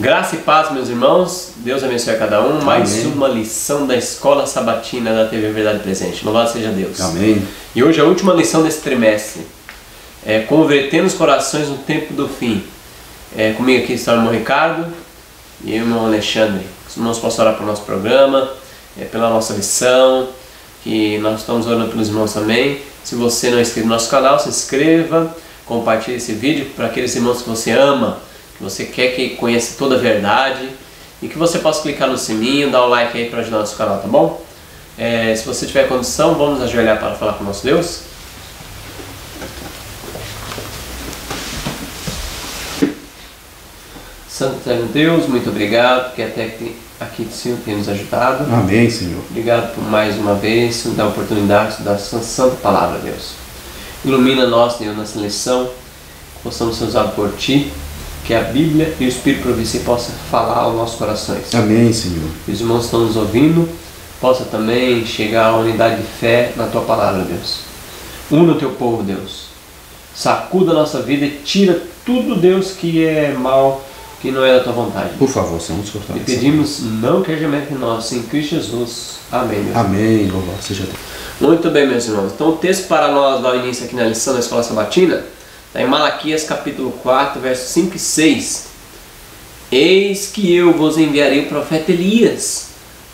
Graça e paz, meus irmãos. Deus abençoe a cada um. Mais Amém. uma lição da Escola Sabatina da TV Verdade Presente. Louvado seja Deus. Amém. E hoje a última lição desse trimestre é convertendo os corações no tempo do fim. Comigo aqui está o irmão Ricardo e o irmão Alexandre. Os irmãos possam orar para o nosso programa, pela nossa lição, que nós estamos orando pelos irmãos também. Se você não é inscrito no nosso canal, se inscreva, compartilhe esse vídeo para aqueles irmãos que você ama, que você quer que conheça toda a verdade, e que você possa clicar no sininho, dar um like aí para ajudar o nosso canal, tá bom? Se você tiver condição, vamos ajoelhar para falar com o nosso Deus. Santo Eterno Deus, muito obrigado, porque até aqui o Senhor tem nos ajudado. Amém, Senhor. Obrigado por mais uma vez, nos dar a oportunidade de estudar a sua santa palavra, Deus. Ilumina nós, Deus, nessa lição, que possamos ser usados por Ti, que a Bíblia e o Espírito Profecia possam falar aos nossos corações. Amém, Senhor. Que os irmãos que estão nos ouvindo possa também chegar à unidade de fé na Tua palavra, Deus. Una o Teu povo, Deus. Sacuda a nossa vida e tira tudo, Deus, que é mal, que não é da Tua vontade. Por favor, Senhor, nos E fortaleça. pedimos, não que haja mérito em nós, em Cristo Jesus. Amém, Deus. Amém. Louvado seja Deus. Muito bem, meus irmãos. Então o texto para nós dar o início aqui na lição da Escola Sabatina está em Malaquias capítulo 4, versos 5 e 6. Eis que eu vos enviarei o profeta Elias,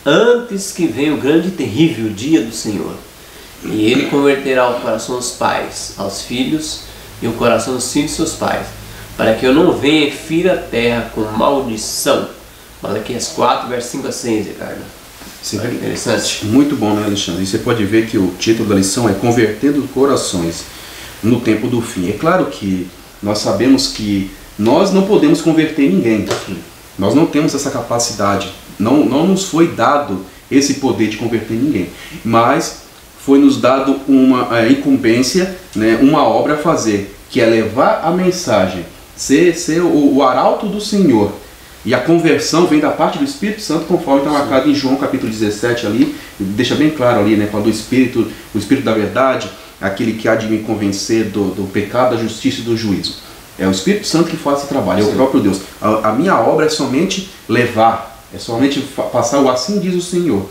antes que venha o grande e terrível dia do Senhor. E ele converterá o coração dos pais aos filhos e o coração dos filhos seus pais, para que eu não venha e fira a terra com maldição. Malaquias 4, versos 5 a 6, Ricardo. Sim. Olha que interessante. Muito bom, né, Alexandre? E você pode ver que o título da lição é Convertendo Corações no Tempo do Fim. É claro que nós sabemos que nós não podemos converter ninguém. Nós não temos essa capacidade. Não nos foi dado esse poder de converter ninguém. Mas foi nos dado uma incumbência, né, uma obra a fazer, que é levar a mensagem, ser o arauto do Senhor. E a conversão vem da parte do Espírito Santo, conforme está marcado em João capítulo 17 ali, deixa bem claro ali, né, quando o Espírito da verdade, aquele que há de me convencer do pecado, da justiça e do juízo. É o Espírito Santo que faz esse trabalho, é o próprio Deus. A minha obra é somente levar, é somente passar o assim diz o Senhor.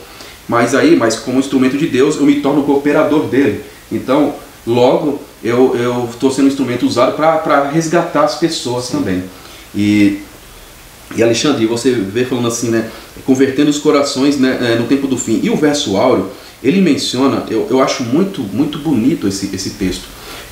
Mas como instrumento de Deus, eu me torno cooperador dele. Então, logo, eu estou sendo um instrumento usado para resgatar as pessoas também. E Alexandre, você vê falando assim, né, convertendo os corações, né, no tempo do fim. E o verso áureo, ele menciona, eu acho muito bonito esse texto,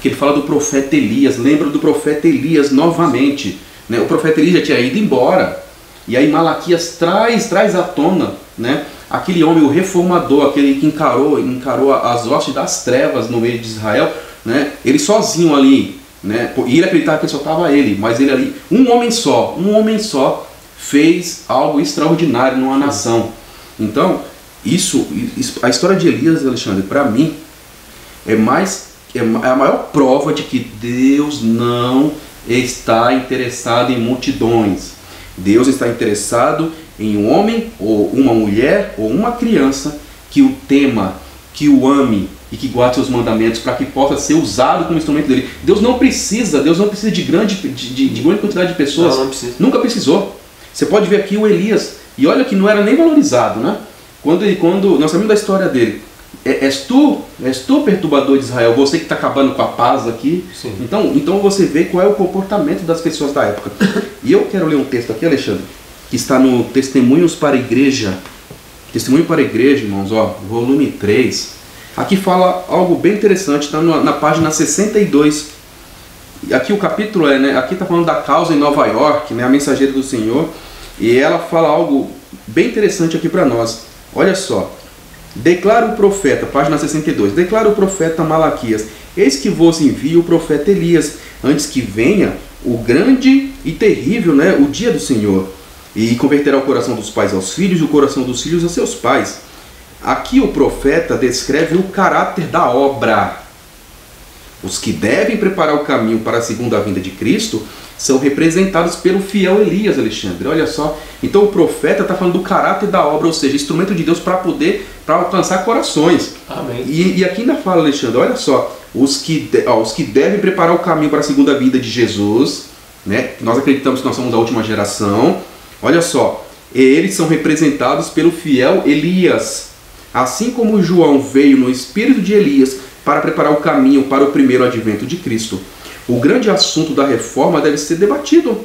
que ele fala do profeta Elias. Lembra do profeta Elias novamente, né? O profeta Elias já tinha ido embora, e aí Malaquias traz à tona, né, aquele homem, o reformador, aquele que encarou as hostes das trevas no meio de Israel, né, ele sozinho ali, né, e ele acreditava que só estava ele, mas ele ali, um homem só fez algo extraordinário numa nação. Então, a história de Elias, Alexandre, para mim, é a maior prova de que Deus não está interessado em multidões. Deus está interessado em um homem, ou uma mulher, ou uma criança que o tema, que o ame e que guarde seus mandamentos para que possa ser usado como instrumento dele. Deus não precisa de grande quantidade de pessoas. Não precisa. Nunca precisou. Você pode ver aqui o Elias, e olha que não era nem valorizado, né? Quando nós sabemos da história dele, és tu perturbador de Israel, você que está acabando com a paz aqui. Sim. Então você vê qual é o comportamento das pessoas da época. E eu quero ler um texto aqui, Alexandre, que está no Testemunhos para a Igreja. Testemunho para a Igreja, irmãos, ó, volume 3. Aqui fala algo bem interessante, está na página 62. Aqui o capítulo aqui está falando da causa em Nova York, né, a mensageira do Senhor. E ela fala algo bem interessante aqui para nós. Olha só. Declara o profeta, página 62. Declara o profeta Malaquias: eis que vos envio o profeta Elias, antes que venha o grande e terrível, né, o dia do Senhor. E converterá o coração dos pais aos filhos e o coração dos filhos a seus pais. Aqui o profeta descreve o caráter da obra. Os que devem preparar o caminho para a segunda vinda de Cristo são representados pelo fiel Elias, Alexandre. Olha só. Então o profeta está falando do caráter da obra, ou seja, instrumento de Deus para alcançar corações. Amém. E aqui ainda fala, Alexandre, olha só, os que devem preparar o caminho para a segunda vinda de Jesus, né? Nós acreditamos que nós somos a última geração. Olha só, eles são representados pelo fiel Elias. Assim como João veio no espírito de Elias para preparar o caminho para o primeiro advento de Cristo, o grande assunto da reforma deve ser debatido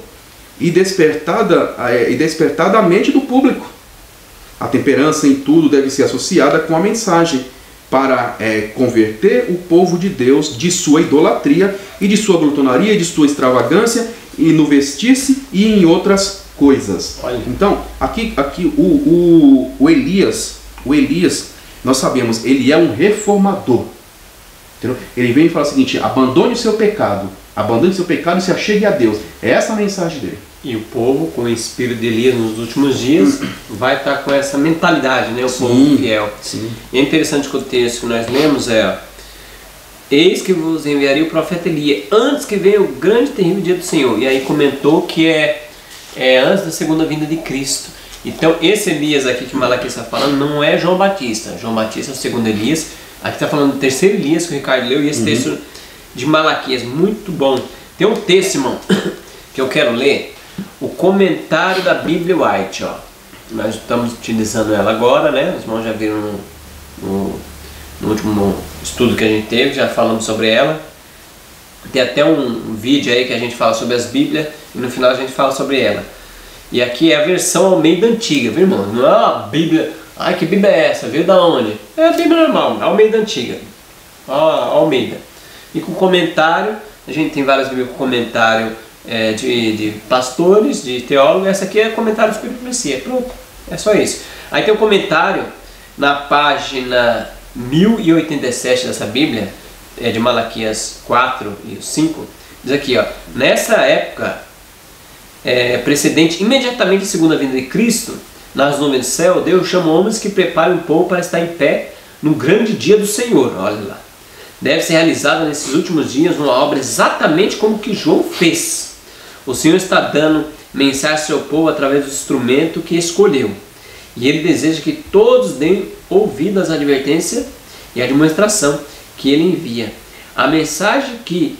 e despertada a mente do público. A temperança em tudo deve ser associada com a mensagem para converter o povo de Deus de sua idolatria e de sua glutonaria, de sua extravagância e no vestir-se e em outras coisas. Olha. Então, aqui o Elias, nós sabemos, ele é um reformador. Entendeu? Ele vem e fala o seguinte: abandone o seu pecado e se achegue a Deus. É essa a mensagem dele. E o povo, com o espírito de Elias nos últimos dias, vai estar com essa mentalidade, né? O povo fiel. Sim. E é interessante que o texto que nós lemos é: eis que vos enviaria o profeta Elias, antes que venha o grande e terrível dia do Senhor. E aí comentou que é antes da segunda vinda de Cristo. Então esse Elias aqui que Malaquias está falando não é João Batista. João Batista é o segundo Elias. Aqui está falando do terceiro Elias que o Ricardo leu. E esse texto de Malaquias, muito bom. Tem um texto, irmão, que eu quero ler. O comentário da Bíblia White, ó. Nós estamos utilizando ela agora, né? Os irmãos já viram no último estudo que a gente teve, já falamos sobre ela. Tem até um vídeo aí que a gente fala sobre as Bíblias e no final a gente fala sobre ela. E aqui é a versão Almeida Antiga, viu, irmão? Não é a Bíblia. Ai, que Bíblia é essa? Veio da onde? É a Bíblia normal, Almeida Antiga. Almeida. E com comentário, a gente tem várias Bíblias com comentário de pastores, de teólogos. Essa aqui é comentário do Espírito de Profecia. Pronto, é só isso. Aí tem um comentário na página 1087 dessa Bíblia, de Malaquias 4 e 5, diz aqui, ó: nessa época precedente imediatamente à segunda vinda de Cristo, nas nuvens do céu, Deus chamou homens que preparem o povo para estar em pé no grande dia do Senhor. Olha lá. Deve ser realizada nesses últimos dias uma obra exatamente como que João fez. O Senhor está dando mensagem ao seu povo através do instrumento que escolheu. E Ele deseja que todos deem ouvido às advertências e à demonstração que Ele envia. A mensagem que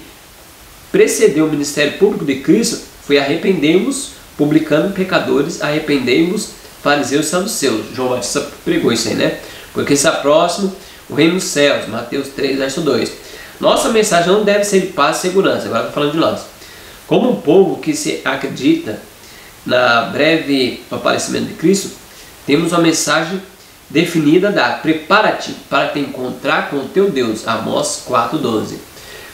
precedeu o ministério público de Cristo foi: arrependemos, publicando pecadores, arrependemos, fariseus e saduceus. João Batista pregou isso aí, né? Porque está próximo o reino dos céus, Mateus 3, verso 2. Nossa mensagem não deve ser de paz e segurança. Agora estou falando de nós. Como um povo que se acredita na breve aparecimento de Cristo, temos uma mensagem definida da: prepara-te para te encontrar com o teu Deus. Amós 4,12.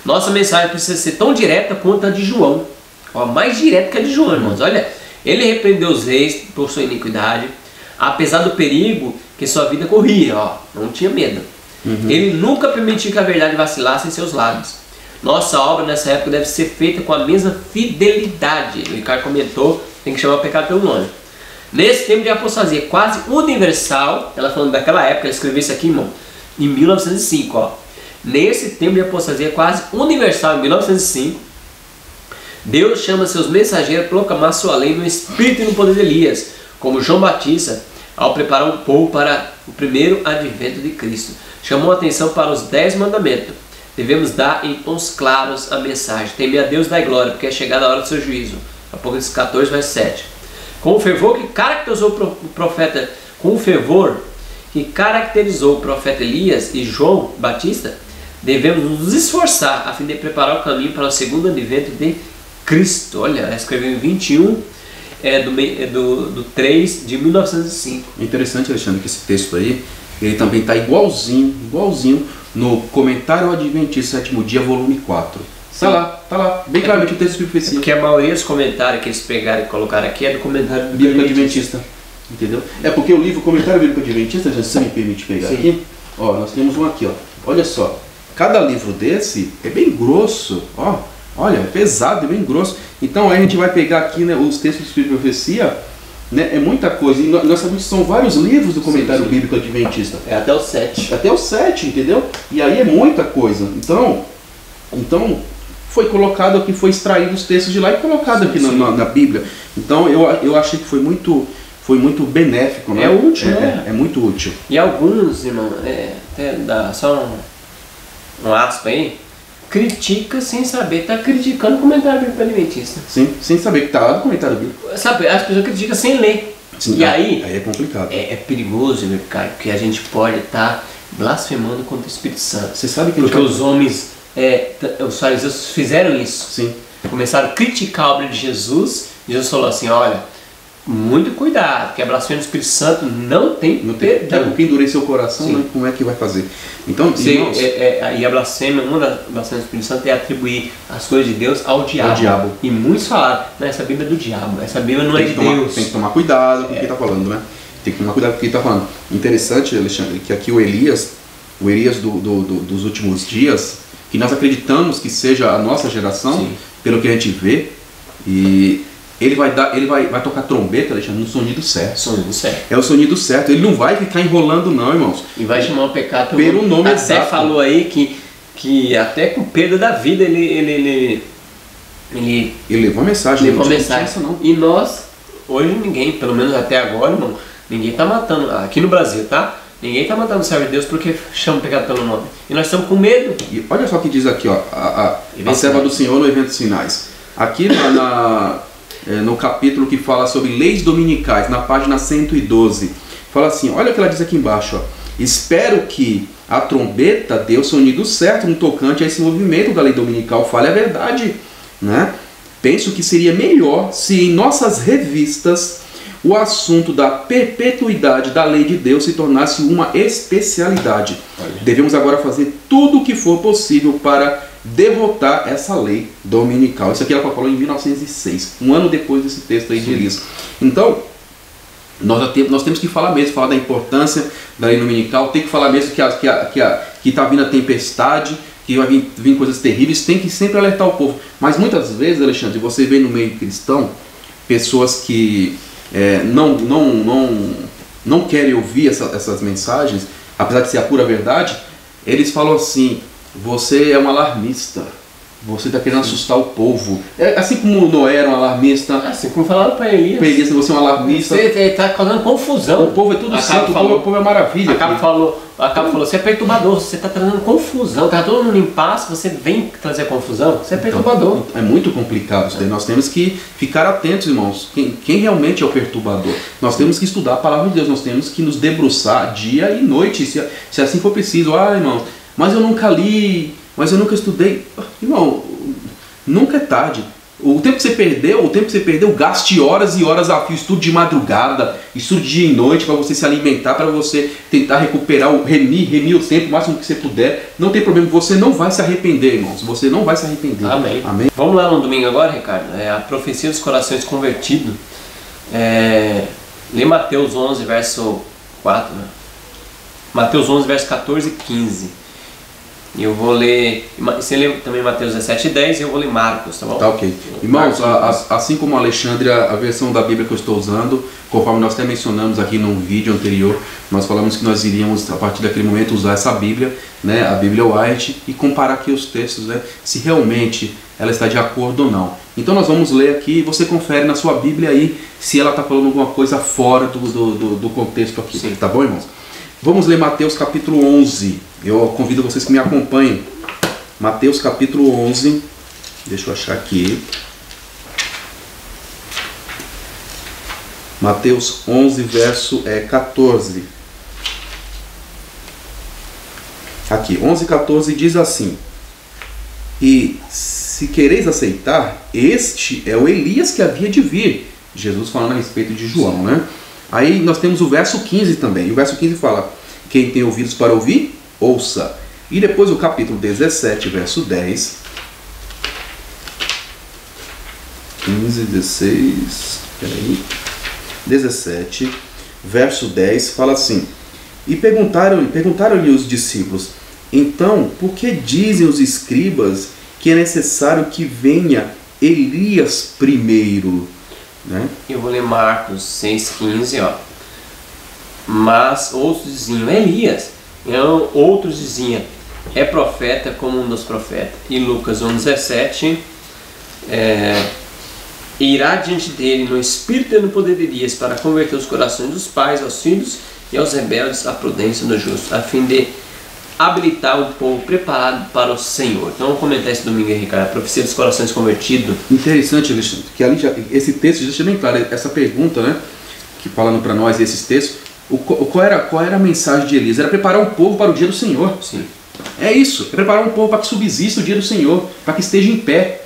Nossa mensagem precisa ser tão direta quanto a de João. Ó, mais direta que a de João, irmãos. Olha, ele repreendeu os reis por sua iniquidade, apesar do perigo que sua vida corria. Ó, não tinha medo. Ele nunca permitiu que a verdade vacilasse em seus lábios. Nossa obra nessa época deve ser feita com a mesma fidelidade. O Ricardo comentou, tem que chamar o pecado pelo nome. Nesse tempo de apostasia quase universal, ela falando daquela época, ela escreveu isso aqui, irmão, em 1905, ó. Nesse tempo de apostasia quase universal, em 1905, Deus chama seus mensageiros a proclamar sua lei no espírito e no poder de Elias, como João Batista, ao preparar o povo para o primeiro advento de Cristo. Chamou a atenção para os 10 mandamentos. Devemos dar em tons claros a mensagem: teme a Deus, dai glória, porque é chegada a hora do seu juízo. Apocalipse 14, verso 7. Com o fervor que caracterizou o profeta, Elias e João Batista, devemos nos esforçar a fim de preparar o caminho para o segundo advento de Cristo. Olha, ela escreveu em 21 do 3 de 1905. É interessante, Alexandre, que esse texto aí, ele também está igualzinho no Comentário Adventista Sétimo Dia, volume 4. Tá lá, bem claramente o texto de profecia. Porque a maioria dos comentários que eles pegaram e colocaram aqui é do Comentário Bíblico Adventista. Entendeu? É porque o livro Comentário Bíblico Adventista, se você me permite pegar aqui, ó, nós temos um aqui, ó. Olha só, cada livro desse é bem grosso, ó. Olha, é pesado, é bem grosso. Então aí a gente vai pegar aqui, né, os textos de Espírito de Profecia, né, é muita coisa. E nós sabemos que são vários livros do Comentário Bíblico Adventista. É até o 7. Até o 7, entendeu? E aí é muita coisa. Então foi colocado aqui, foi extraído os textos de lá e colocado aqui na Bíblia. Então eu achei que foi muito benéfico, né? É útil, né? É muito útil. E alguns, irmão, até dá só um aspa aí. critica sem saber, tá criticando o comentário bíblico adventista. Sim, sem saber que está lá no comentário bíblico. Sabe, as pessoas criticam sem ler. Sim, e aí é complicado. É perigoso, meu cara, porque a gente pode estar blasfemando contra o Espírito Santo. Você sabe que porque os homens, os fariseus fizeram isso. Sim. Começaram a criticar a obra de Jesus. Jesus falou assim, olha, muito cuidado, porque a blasfêmia do Espírito Santo não tem perdão. Quem endureceu seu coração, né? Como é que vai fazer? Então, irmãos, e a blasfêmia, uma das blasfêmias do Espírito Santo é atribuir as coisas de Deus ao diabo. E muitos falaram, não, essa Bíblia é do diabo, essa Bíblia não é de Deus. Tem que tomar cuidado com o que está falando, né? Tem que tomar cuidado com o que está falando. Interessante, Alexandre, que aqui o Elias dos últimos dias, que nós acreditamos que seja a nossa geração, sim, pelo que a gente vê, e ele vai tocar trombeta, Alexandre, no sonido certo. Sonido certo. É o sonido certo. Ele não vai ficar enrolando não, irmãos. E vai chamar o pecado pelo nome exato. Até falou aí que até com perda da vida ele levou a mensagem. Levou a mensagem. Não. E nós, hoje ninguém, pelo menos até agora, irmão, ninguém está matando, aqui no Brasil, tá? Ninguém está matando o servo de Deus porque chama o pecado pelo nome. E nós estamos com medo. E olha só o que diz aqui, ó, a serva do Senhor no Evento dos Sinais. Aqui no capítulo que fala sobre leis dominicais, na página 112, fala assim, olha o que ela diz aqui embaixo, ó, espero que a trombeta dê o sonido certo no tocante a esse movimento da lei dominical, fale a verdade, né? Penso que seria melhor se em nossas revistas o assunto da perpetuidade da lei de Deus se tornasse uma especialidade. Devemos agora fazer tudo o que for possível para derrotar essa lei dominical. Isso aqui ela falou em 1906, um ano depois desse texto aí de Elias. Então, nós temos que falar mesmo, falar da importância da lei dominical, tem que falar mesmo que está vindo a tempestade, que vai vir coisas terríveis, tem que sempre alertar o povo. Mas muitas vezes, Alexandre, você vê no meio cristão pessoas que não querem ouvir essas mensagens, apesar de ser a pura verdade, eles falam assim, você é um alarmista, você está querendo assustar o povo. Assim como Noé era um alarmista. Assim como falaram para Elias. Você é um alarmista. Você está causando confusão. O povo é tudo santo, o povo é maravilha. Acaba falou, você é perturbador, você está trazendo confusão. Está todo mundo em paz, você vem trazer confusão, você é perturbador. Então, é muito complicado isso daí. Nós temos que ficar atentos, irmãos. Quem realmente é o perturbador? Nós temos que estudar a palavra de Deus, nós temos que nos debruçar dia e noite, se assim for preciso. Irmão, mas eu nunca li, mas eu nunca estudei. Irmão, nunca é tarde. O tempo que você perdeu, gaste horas e horas a fio, estude de madrugada, estude dia e noite para você se alimentar, para você tentar recuperar, remir o tempo o máximo que você puder. Não tem problema, você não vai se arrepender, irmãos. Você não vai se arrepender. Amém. Amém. Vamos lá no domingo agora, Ricardo. A profecia dos corações convertidos. Lê Mateus 11, verso 4. Né? Mateus 11, verso 14 e 15. E eu vou ler, você lê também Mateus 17 e 10 e eu vou ler Marcos, tá bom? Tá ok. Irmãos, assim como a Alexandre, a versão da Bíblia que eu estou usando, conforme nós até mencionamos aqui num vídeo anterior, nós falamos que nós iríamos, a partir daquele momento, usar essa Bíblia, né, a Bíblia White, e comparar aqui os textos, né, se realmente ela está de acordo ou não. Então nós vamos ler aqui e você confere na sua Bíblia aí se ela está falando alguma coisa fora do contexto aqui. Sim. Tá bom, irmãos? Vamos ler Mateus capítulo 11. Eu convido vocês que me acompanhem. Mateus capítulo 11. Deixa eu achar aqui. Mateus 11, verso 14. Aqui, 11, 14 diz assim: e se quereis aceitar, este é o Elias que havia de vir. Jesus falando a respeito de João, né? Aí nós temos o verso 15 também. E o verso 15 fala: quem tem ouvidos para ouvir, ouça. E depois o capítulo 17, verso 10. 15, 16, peraí. 17, verso 10, fala assim: e perguntaram-lhe os discípulos: então, por que dizem os escribas que é necessário que venha Elias primeiro? Né? Eu vou ler Marcos 6,15, ó. Mas outros diziam, Elias. Então, outros diziam, é profeta como um dos profetas. E Lucas 1,17, irá diante dele no espírito e no poder de Elias para converter os corações dos pais aos filhos e aos rebeldes à prudência do justo, a fim de habilitar o povo preparado para o Senhor. Então vamos comentar esse domingo aí, Ricardo. A profecia dos corações convertidos. Interessante, Alexandre, que ali esse texto deixa bem claro, essa pergunta, né, que falando para nós esses textos, qual era a mensagem de Elias? Era preparar o povo para o dia do Senhor. Sim. É isso, preparar um povo para que subsista o dia do Senhor, para que esteja em pé.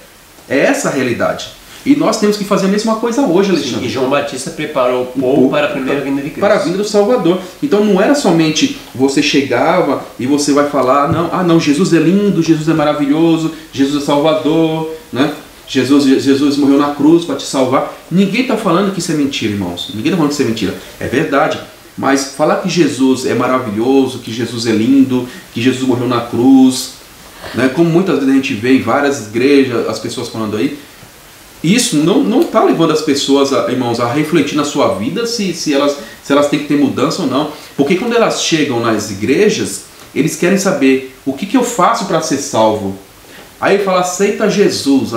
É essa a realidade. E nós temos que fazer a mesma coisa hoje, Alexandre. Sim, e João Batista preparou o povo para a primeira vinda de Cristo. Para a vinda do Salvador. Então não era somente você chegava e você vai falar, não, Jesus é lindo, Jesus é maravilhoso, Jesus é Salvador, né? Jesus morreu na cruz para te salvar. Ninguém está falando que isso é mentira, irmãos. Ninguém está falando que isso é mentira. É verdade. Mas falar que Jesus é maravilhoso, que Jesus é lindo, que Jesus morreu na cruz, né? Como muitas vezes a gente vê em várias igrejas as pessoas falando aí, isso não está levando as pessoas, irmãos, a refletir na sua vida se elas têm que ter mudança ou não. Porque quando elas chegam nas igrejas, eles querem saber o que eu faço para ser salvo. Aí ele fala, aceita Jesus,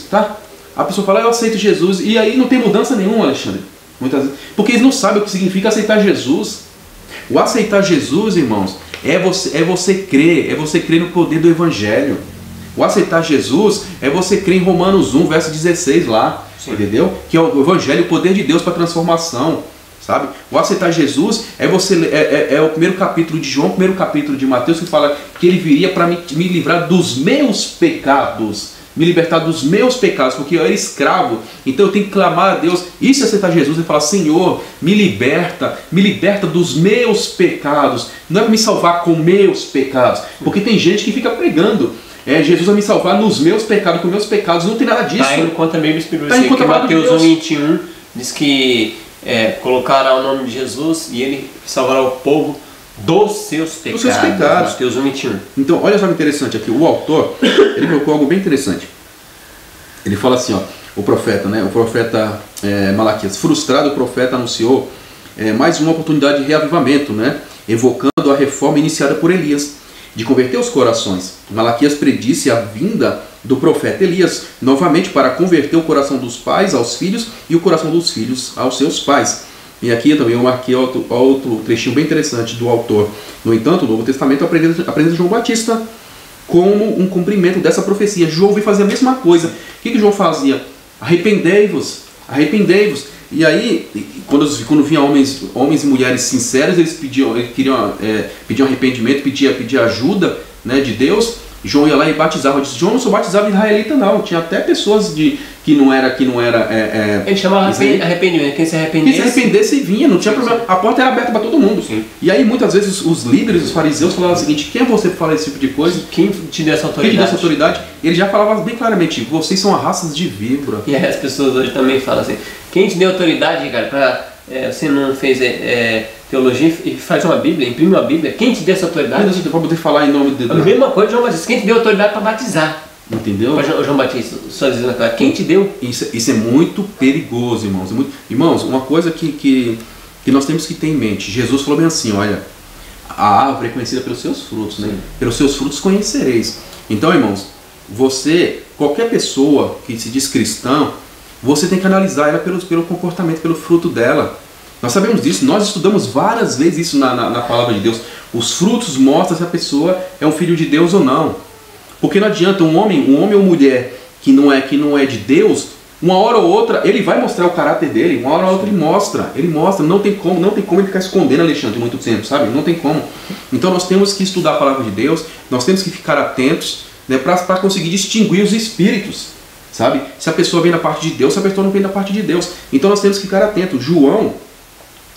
tá? A pessoa fala, eu aceito Jesus, e aí não tem mudança nenhuma, Alexandre. Muitas vezes, porque eles não sabem o que significa aceitar Jesus. O aceitar Jesus, irmãos, é você crer no poder do Evangelho. O aceitar Jesus é você crer em Romanos 1, verso 16 lá, sim, entendeu? Que é o Evangelho, o poder de Deus para transformação, sabe? O aceitar Jesus é o primeiro capítulo de João, o primeiro capítulo de Mateus, que fala que ele viria para me livrar dos meus pecados, me libertar dos meus pecados, porque eu era escravo, então eu tenho que clamar a Deus. E se aceitar Jesus e falar, Senhor, me liberta dos meus pecados, não é para me salvar com meus pecados, porque tem gente que fica pregando, Jesus vai me salvar nos meus pecados, com meus pecados, não tem nada disso. Está indo contra a Bíblia Espírita, que Mateus 1:21 diz que colocará o nome de Jesus e ele salvará o povo dos seus pecados. Mateus 1:21. Então, olha só que interessante aqui, o autor, ele colocou algo bem interessante. Ele fala assim, ó, o profeta Malaquias, frustrado, o profeta anunciou mais uma oportunidade de reavivamento, né, evocando a reforma iniciada por Elias, de converter os corações. Malaquias predisse a vinda do profeta Elias novamente para converter o coração dos pais aos filhos e o coração dos filhos aos seus pais. E aqui também eu marquei outro trechinho bem interessante do autor. No entanto, o Novo Testamento apresenta João Batista como um cumprimento dessa profecia. João veio fazer a mesma coisa. O que João fazia? Arrependei-vos, arrependei-vos. E aí, quando vinham homens e mulheres sinceros, eles pediam arrependimento, pediam ajuda, né, de Deus. João ia lá e batizava. João não só batizava israelita, não. Tinha até pessoas que não era ele chamava arrependimento. Quem se arrependesse vinha, não tinha problema. A porta era aberta para todo mundo. Sim. E aí muitas vezes os líderes, os fariseus falavam o seguinte: quem é você para falar esse tipo de coisa? Quem te deu essa autoridade? Quem te deu essa autoridade? Ele já falava bem claramente: vocês são raças de víbora. E aí as pessoas hoje também falam assim: quem te deu autoridade, cara, para você não fez teologia e faz uma Bíblia, imprime uma Bíblia? Quem te deu essa autoridade? Para poder falar em nome de Deus. A mesma coisa, João Batista. Quem te deu autoridade para batizar? Entendeu? João Batista, só dizendo aquela, quem te deu? Isso é muito perigoso, irmãos. Irmãos, uma coisa que nós temos que ter em mente. Jesus falou bem assim: olha, a árvore é conhecida pelos seus frutos, né? Pelos seus frutos conhecereis. Então, irmãos, qualquer pessoa que se diz cristão, você tem que analisar ela pelo comportamento, pelo fruto dela. Nós sabemos disso, nós estudamos várias vezes isso na palavra de Deus. Os frutos mostram se a pessoa é um filho de Deus ou não. Porque não adianta um homem ou mulher que não é de Deus, uma hora ou outra ele vai mostrar o caráter dele, uma hora ou outra ele mostra, não tem como ele ficar escondendo, Alexandre, muito tempo, sabe? Não tem como. Então nós temos que estudar a palavra de Deus, nós temos que ficar atentos, né, para conseguir distinguir os espíritos, sabe? Se a pessoa vem da parte de Deus, se a pessoa não vem da parte de Deus. Então nós temos que ficar atentos. João,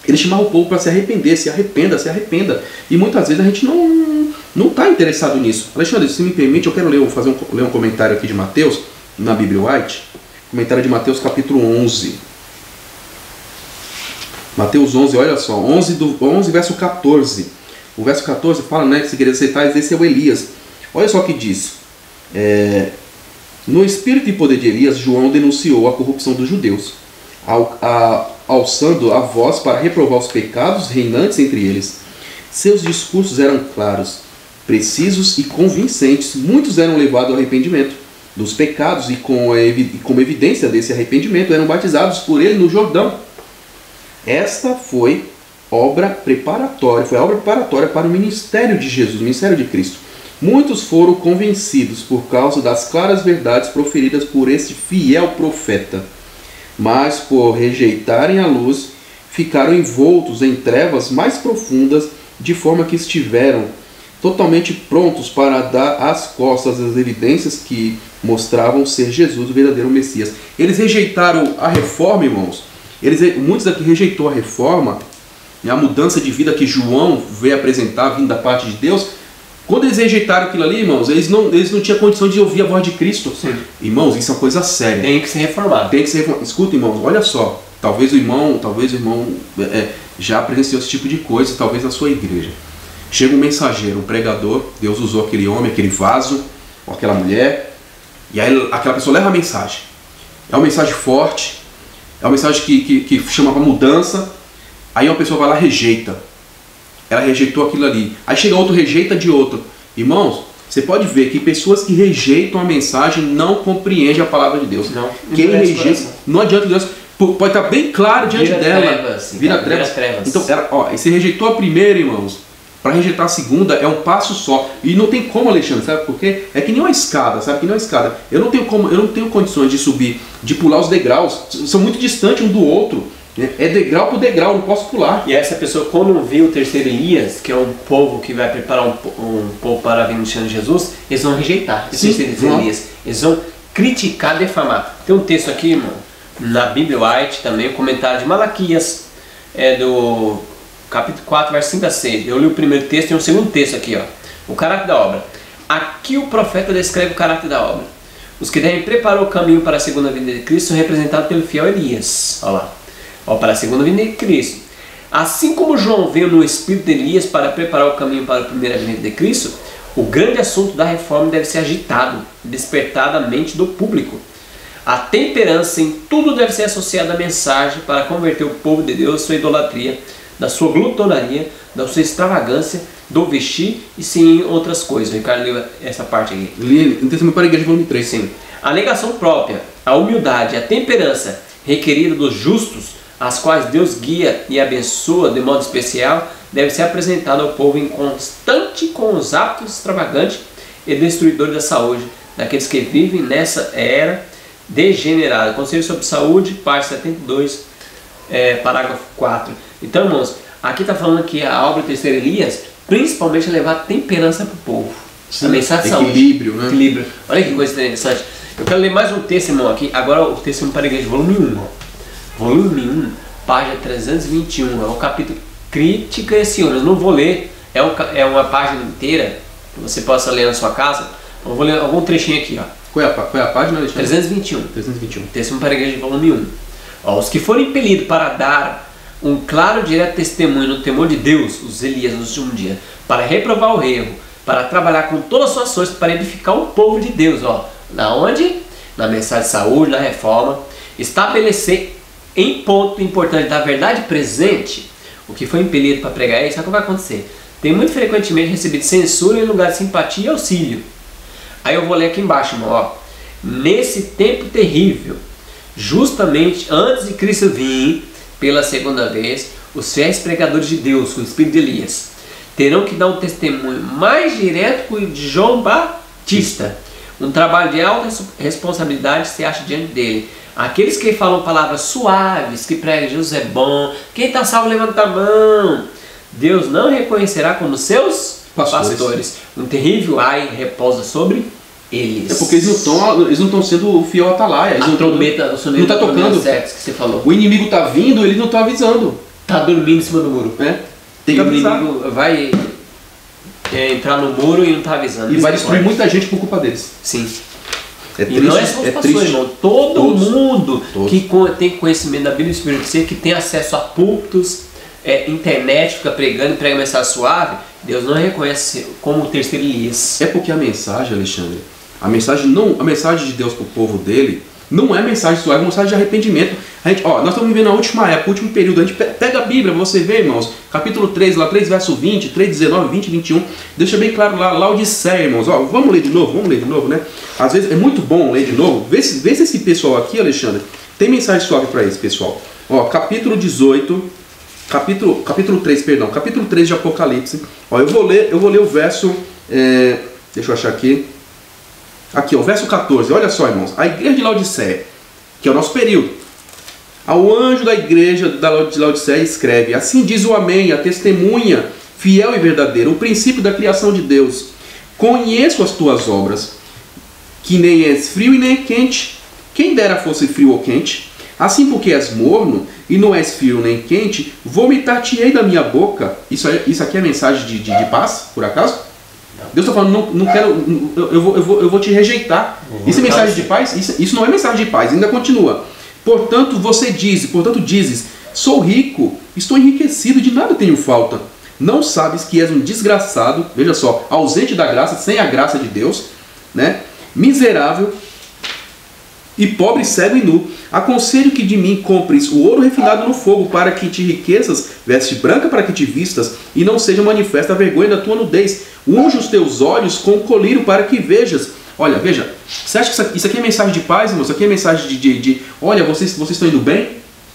ele chamava o povo para se arrepender, se arrependa. E muitas vezes a gente não está interessado nisso. Alexandre, se me permite, eu quero ler um comentário aqui de Mateus, na Bíblia White. Comentário de Mateus capítulo 11. Mateus 11, olha só, 11 verso 14. O verso 14 fala, né, que se querer aceitar, esse é o Elias. Olha só o que diz. No espírito e poder de Elias, João denunciou a corrupção dos judeus, alçando a voz para reprovar os pecados reinantes entre eles. Seus discursos eram claros, precisos e convincentes. Muitos eram levados ao arrependimento dos pecados e como evidência desse arrependimento eram batizados por ele no Jordão. Esta foi obra preparatória, foi a obra preparatória para o ministério de Jesus, o ministério de Cristo. Muitos foram convencidos por causa das claras verdades proferidas por esse fiel profeta, mas por rejeitarem a luz, ficaram envoltos em trevas mais profundas, de forma que estiveram totalmente prontos para dar às costas as evidências que mostravam ser Jesus o verdadeiro Messias. Eles rejeitaram a reforma, irmãos. Muitos daqui rejeitou a reforma, a mudança de vida que João veio apresentar, vindo da parte de Deus. Quando eles rejeitaram aquilo ali, irmãos, eles não tinham condição de ouvir a voz de Cristo. Sim. Irmãos, isso é uma coisa séria. Tem que se reformar. Tem que se reformar. Escuta, irmãos, olha só. Talvez o irmão já presenciou esse tipo de coisa, talvez na sua igreja. Chega um mensageiro, um pregador, Deus usou aquele homem, aquele vaso, ou aquela mulher, e aí aquela pessoa leva a mensagem. É uma mensagem forte, é uma mensagem que chama para mudança, aí uma pessoa vai lá e rejeita. Ela rejeitou aquilo ali. Aí chega outro, rejeita de outro. Irmãos, você pode ver que pessoas que rejeitam a mensagem não compreendem a palavra de Deus. Não. Quem rejeita, não adianta Deus. Pode estar bem claro diante dela. Vira trevas. Então, você rejeitou a primeira, irmãos. Para rejeitar a segunda é um passo só. E não tem como, Alexandre, sabe por quê? É que nem uma escada, sabe? Que nem uma escada. Eu não tenho condições de subir, de pular os degraus. São muito distantes um do outro. É degrau por degrau, não posso pular. E essa pessoa, quando viu o terceiro Elias, que é um povo que vai preparar um povo para vir no de Jesus, eles vão rejeitar esse terceiro Elias. Eles vão criticar, defamar. Tem um texto aqui, irmão, na Bíblia White também, um comentário de Malaquias, do capítulo 4, versículo 5 a 6. Eu li o primeiro texto e um segundo texto aqui, ó. O caráter da obra. Aqui o profeta descreve o caráter da obra. Os que devem preparar o caminho para a segunda vinda de Cristo são representados pelo fiel Elias. Olha lá. Para a segunda vinda de Cristo. Assim como João veio no espírito de Elias para preparar o caminho para a primeira vinda de Cristo, o grande assunto da reforma deve ser agitado, despertado à mente do público. A temperança em tudo deve ser associada à mensagem para converter o povo de Deus da sua idolatria, da sua glutonaria, da sua extravagância, do vestir e sim outras coisas. O Ricardo leu essa parte aqui. Li no Testemunho para a Igreja, volume 3. Sim. A negação própria, a humildade, a temperança requerida dos justos, as quais Deus guia e abençoa de modo especial, deve ser apresentada ao povo inconstante com os hábitos extravagantes e destruidores da saúde, daqueles que vivem nessa era degenerada. Conselho sobre Saúde, parte 72, parágrafo 4. Então, irmãos, aqui está falando que a obra do terceiro Elias, principalmente, é levar temperança para o povo. Sim, a mensagem de equilíbrio, saúde. Né? Equilíbrio. Olha que coisa interessante. Eu quero ler mais um texto, irmão, aqui. Agora o Testemunho para a Igreja, volume 1. Volume 1, página 321. É um capítulo crítica esse ano. Eu não vou ler. É uma página inteira que você possa ler na sua casa. Eu vou ler algum trechinho aqui, ó. Qual é a página, Alexandre? 321. 321. Testemunho para a Igreja, volume 1. Ó, os que forem impelidos para dar um claro e direto testemunho no temor de Deus, os Elias nos últimos dias, para reprovar o erro, para trabalhar com todas as suas forças para edificar o povo de Deus, ó. Na onde? Na mensagem de saúde, na reforma, estabelecer em ponto importante da verdade presente o que foi impelido para pregar isso, sabe o que vai acontecer? Tem muito frequentemente recebido censura em lugar de simpatia e auxílio. Aí eu vou ler aqui embaixo, irmão, ó. Nesse tempo terrível, justamente antes de Cristo vir pela segunda vez, os fiéis pregadores de Deus, com o espírito de Elias, terão que dar um testemunho mais direto que o de João Batista. Um trabalho de alta responsabilidade se acha diante dele. Aqueles que falam palavras suaves, que pregam Jesus é bom, quem está salvo levanta a mão, Deus não reconhecerá como seus pastores. Um terrível ai repousa sobre eles. É porque eles não estão sendo o fiel atalaia. Eles não está tocando. Que você falou. O inimigo está vindo, ele não está avisando. Está dormindo em cima do muro. Tem que avisar. O inimigo vai entrar no muro e não está avisando. E vai destruir muita gente por culpa deles. Sim. É triste, e não é só os pastores, irmão. Todo mundo que tem conhecimento da Bíblia e do Espírito Santo, que tem acesso a púlpitos, internet, fica pregando e prega mensagem suave, Deus não reconhece como o terceiro Elias. É porque a mensagem, Alexandre, a mensagem de Deus para o povo dele não é mensagem suave, é mensagem de arrependimento. Nós estamos vivendo a última época, o último período. A gente pega a Bíblia, você vê, irmãos, capítulo 3, lá 3 verso 20, 3, 19, 20, 21, deixa bem claro lá, Laodiceia, irmãos. Vamos ler de novo, né? Às vezes é muito bom ler de novo. Vê se esse pessoal aqui, Alexandre, tem mensagem suave para esse pessoal. Capítulo 18, capítulo 3, perdão, capítulo 3 de Apocalipse. Ó, eu vou ler o verso, deixa eu achar aqui. Aqui, ó, o verso 14, olha só, irmãos. A igreja de Laodiceia, que é o nosso período. Ao anjo da igreja de Laodiceia escreve: assim diz o Amém, a testemunha fiel e verdadeira, o princípio da criação de Deus. Conheço as tuas obras, que nem és frio e nem quente. Quem dera fosse frio ou quente. Assim, porque és morno e não és frio nem quente, vomitar-te-ei da minha boca. Isso aqui é mensagem de paz, por acaso? Deus está falando, não quero, eu vou te rejeitar. Isso é mensagem de paz? Isso não é mensagem de paz, ainda continua. Portanto dizes, sou rico, estou enriquecido, de nada tenho falta. Não sabes que és um desgraçado, veja só, ausente da graça, sem a graça de Deus, né? Miserável e pobre, cego e nu. Aconselho que de mim compres o ouro refinado no fogo, para que te enriqueças, veste branca para que te vistas, e não seja manifesta a vergonha da tua nudez. Unge os teus olhos com colírio para que vejas. Olha, veja, você acha que isso aqui é mensagem de paz, irmão? Isso aqui é mensagem de olha, vocês estão indo bem?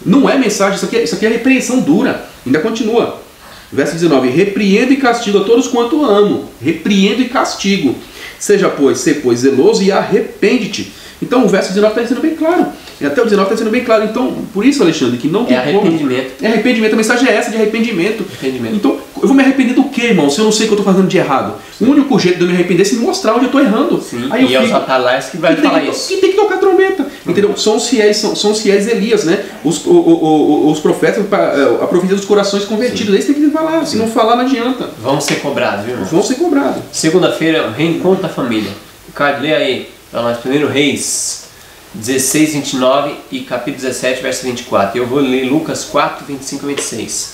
Não é mensagem, isso aqui é repreensão dura. Ainda continua. Verso 19, repreendo e castigo a todos quanto amo. Repreendo e castigo. Ser, pois, zeloso e arrepende-te. Então o verso 19 está sendo bem claro. Até o 19 está sendo bem claro. Então, por isso, Alexandre, que não tem arrependimento. É arrependimento. A mensagem é essa, de arrependimento. Então, eu vou me arrepender do quê, irmão? Se eu não sei o que eu estou fazendo de errado. Sim. O único jeito de eu me arrepender é se mostrar onde eu estou errando. Sim. Aí é o Satanás que vai falar isso. E tem que tocar trombeta. Entendeu? São os fiéis Elias, né? Os profetas, a profecia dos corações convertidos. Sim. Eles têm que falar. Se não falar, não adianta. Vão ser cobrados, viu, irmão? Vão ser cobrados. Segunda-feira, reencontro da família. Ricardo, lê aí para nós. 1 Reis 16, 29 e capítulo 17, verso 24. Eu vou ler Lucas 4, 25 e 26.